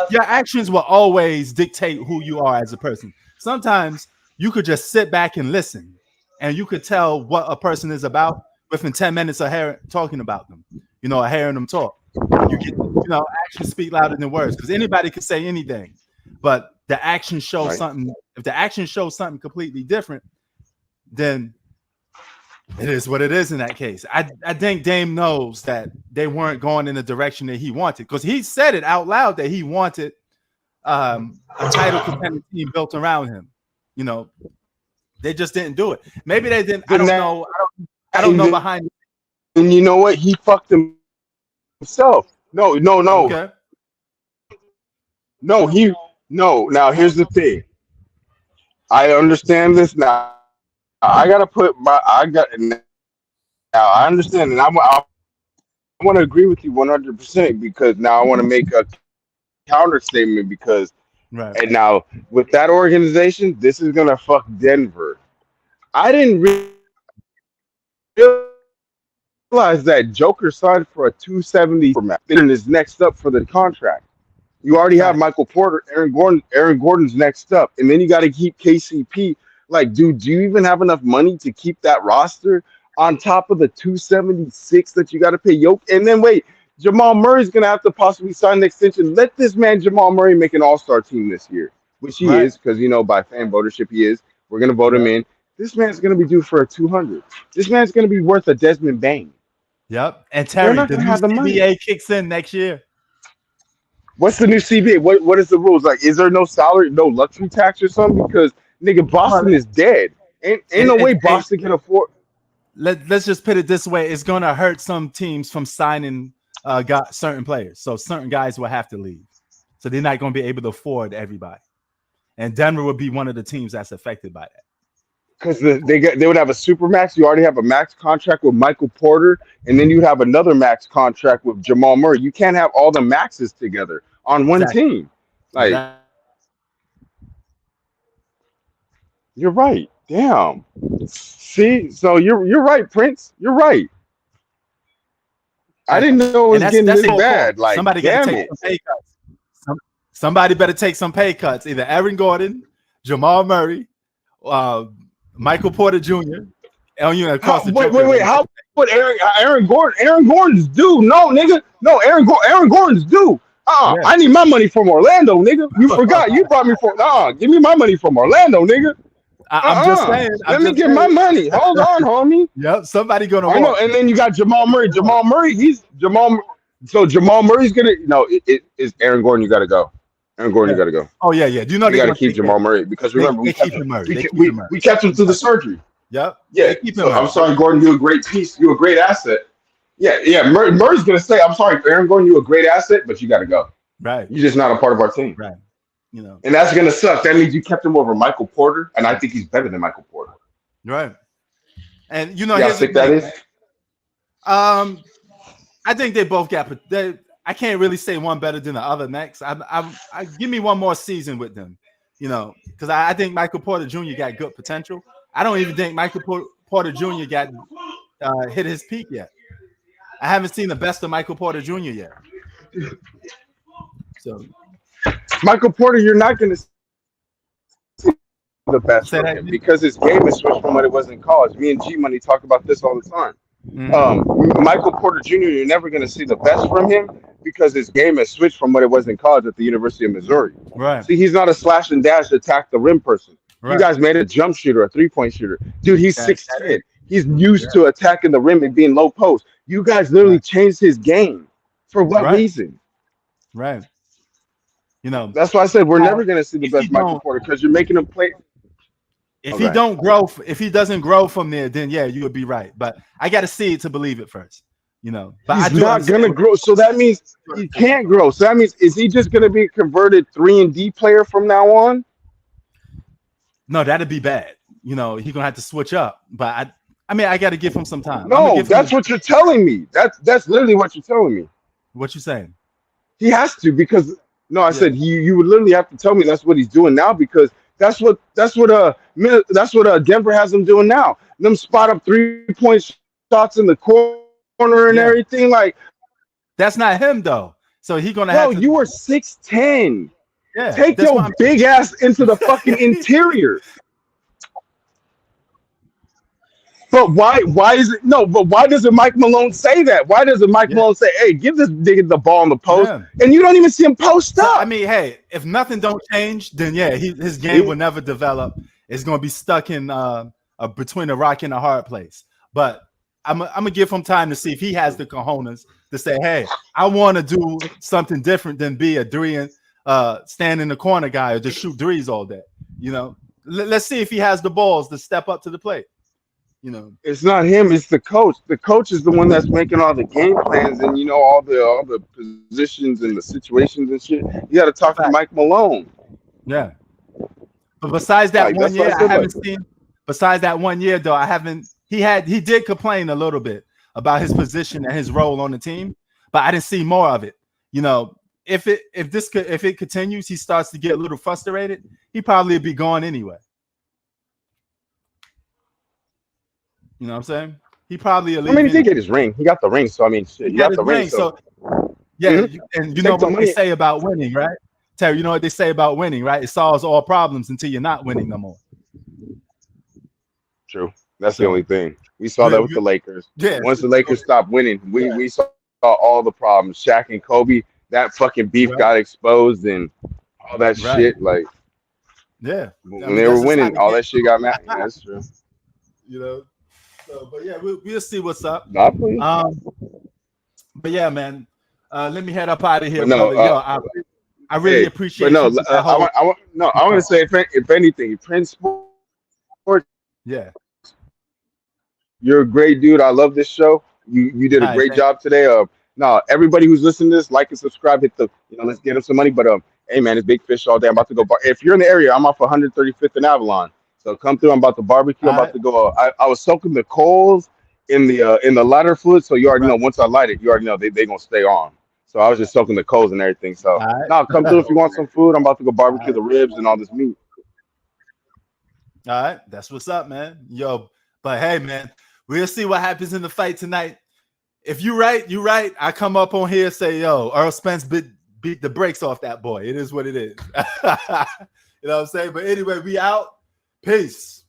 Your actions will always dictate who you are as a person. Sometimes you could just sit back and listen, and you could tell what a person is about within 10 minutes of talking about them. You know, or hearing them talk. Actions speak louder than words, because anybody could say anything, but the action shows something. If the action shows something completely different, then it is what it is in that case. I think Dame knows that they weren't going in the direction that he wanted, because he said it out loud that he wanted a title contending team built around him. You know, they just didn't do it. Maybe they didn't. I don't know. I don't know behind. And you know what? He fucked himself. No. Okay. No. Now here's the thing. I understand this now. I understand, and I want to agree with you 100%, because now I want to make a counter statement, because and now with that organization, this is gonna fuck Denver. I didn't realize that Joker signed for a 270 format. Then is next up for the contract. You already have Michael Porter, Aaron Gordon's next up, and then you got to keep KCP. Like, dude, do you even have enough money to keep that roster on top of the 276 that you got to pay Yoke? And then wait, Jamal Murray's gonna have to possibly sign an extension. Let this man Jamal Murray make an all-star team this year, which he is, because by fan votership he is. We're gonna vote him in. This man's gonna be due for a 200. This man's gonna be worth a Desmond Bain. Yep. And Terry, the new CBA kicks in next year. What's the new CBA? What is the rules? Like, is there no salary, no luxury tax or something? Because nigga, Boston is dead. Ain't no way Boston can afford. Let's just put it this way: it's gonna hurt some teams from signing certain players. So certain guys will have to leave. So they're not gonna be able to afford everybody. And Denver would be one of the teams that's affected by that. Because they would have a super max. You already have a max contract with Michael Porter, and then you have another max contract with Jamal Murray. You can't have all the maxes together on one team. Like, you're right. Damn. See, so you're right, Prince. You're right. I didn't know it was getting this bad. Like, somebody got to take some pay cuts. Somebody better take some pay cuts. Either Aaron Gordon, Jamal Murray, Michael Porter Jr. Wait. How would Aaron Gordon? Aaron Gordon's due. No, nigga. No, Aaron Gordon's due. I need my money from Orlando, nigga. You forgot. You brought me for. Give me my money from Orlando, nigga. I'm just saying. Let me get my money. Hold on, homie. Yep. Somebody gonna. I know. And then you got Jamal Murray. Jamal Murray. So Jamal Murray's gonna. No, it is Aaron Gordon. You got to go. Aaron Gordon, you got to go. Oh yeah. Do you know you got to keep Jamal Murray, because remember we kept him through the surgery. Yep. Yeah. So I'm sorry, Gordon. You're a great piece. You're a great asset. Yeah. Murray's gonna say, "I'm sorry, Aaron Gordon. You're a great asset, but you got to go. Right. You're just not a part of our team. Right. And that's gonna suck. That means you kept him over Michael Porter, and I think he's better than Michael Porter. Right. And here's the thing that is. I think they both got. I can't really say one better than the other next. I give me one more season with them, because I think Michael Porter Jr. got good potential. I don't even think Michael Porter Jr. got hit his peak yet. I haven't seen the best of Michael Porter Jr. yet. So, Michael Porter, you're not going to see the best from him, because his game is switched from what it was in college. Me and G Money talk about this all the time. Michael Porter Jr., you're never going to see the best from him because his game has switched from what it was in college at the University of Missouri. Right. See, he's not a slash and dash attack the rim person. Right. You guys made a jump shooter, a 3-point shooter. Dude, he's 6'10". He's used to attacking the rim and being low post. You guys literally changed his game. For what reason? Right. You know, that's why I said we're never going to see the best Michael Porter because you're making him play. If he doesn't grow from there, then yeah, you would be right. But I got to see it to believe it first, you know. But he's not gonna grow, so that means he can't grow. So that means is he just gonna be a converted 3-and-D player from now on? No, that'd be bad. You know, he's gonna have to switch up. But I mean, I got to give him some time. No, that's what you're telling me. That's literally what you're telling me. What you saying? He has to because I said you would literally have to tell me that's what he's doing now because. That's what Denver has them doing now. Them spot up 3-point shots in the corner and everything. Like that's not him though. So he's gonna have. You were 6'10". Yeah, take your big ass into the fucking interior. But why is it no? But why doesn't Mike Malone say that? Why doesn't Mike Malone say, "Hey, give this nigga the ball in the post," and you don't even see him post up? I mean, hey, if nothing don't change, then yeah, his game will never develop. It's gonna be stuck in between a rock and a hard place. But I'm gonna give him time to see if he has the cojones to say, "Hey, I want to do something different than be a three and stand in the corner guy or just shoot threes all day." You know, let's see if he has the balls to step up to the plate. You know, it's not him, it's the coach. The coach is the one that's making all the game plans and you know all the positions and the situations and shit. You got to talk to Mike Malone. Yeah. But besides that one year, I haven't seen. Besides that 1 year, though, I haven't. He did complain a little bit about his position and his role on the team, but I didn't see more of it. You know, if it continues, he starts to get a little frustrated. He probably would be gone anyway. You know what I'm saying? He probably. I mean, he did get his ring. He got the ring, so I mean, shit, he got the ring. So yeah, and you know what they say about winning, right? Terry, you know what they say about winning, right? It solves all problems until you're not winning no more. True. That's the only thing. We saw that with the Lakers. Yeah. Once the Lakers stopped winning, we saw all the problems. Shaq and Kobe, that fucking beef got exposed and all that shit. Like, when they were winning, all that shit got mad. Yeah, that's true. You know. So, but yeah, we'll see what's up. But yeah, man. Let me head up out of here. No, I really appreciate. But no, I want to say if anything, Prince Sports. Yeah. You're a great dude. I love this show. You did a great job today. No, everybody who's listening to this, like and subscribe. Hit the let's get him some money. But hey man, it's big fish all day. I'm about to go. If you're in the area, I'm off 135th and Avalon. So come through. I'm about to barbecue. I'm about to go. I was soaking the coals in the lighter fluid. So you already know once I light it, you already know they gonna stay on. So I was just soaking the coals and everything. So now come through if you want some food. I'm about to go barbecue the ribs and all this meat. All right, that's what's up, man. Yo, but hey, man, we'll see what happens in the fight tonight. If you right, you right. I come up on here and say, yo, Errol Spence beat the brakes off that boy. It is what it is. You know what I'm saying? But anyway, we out. Peace.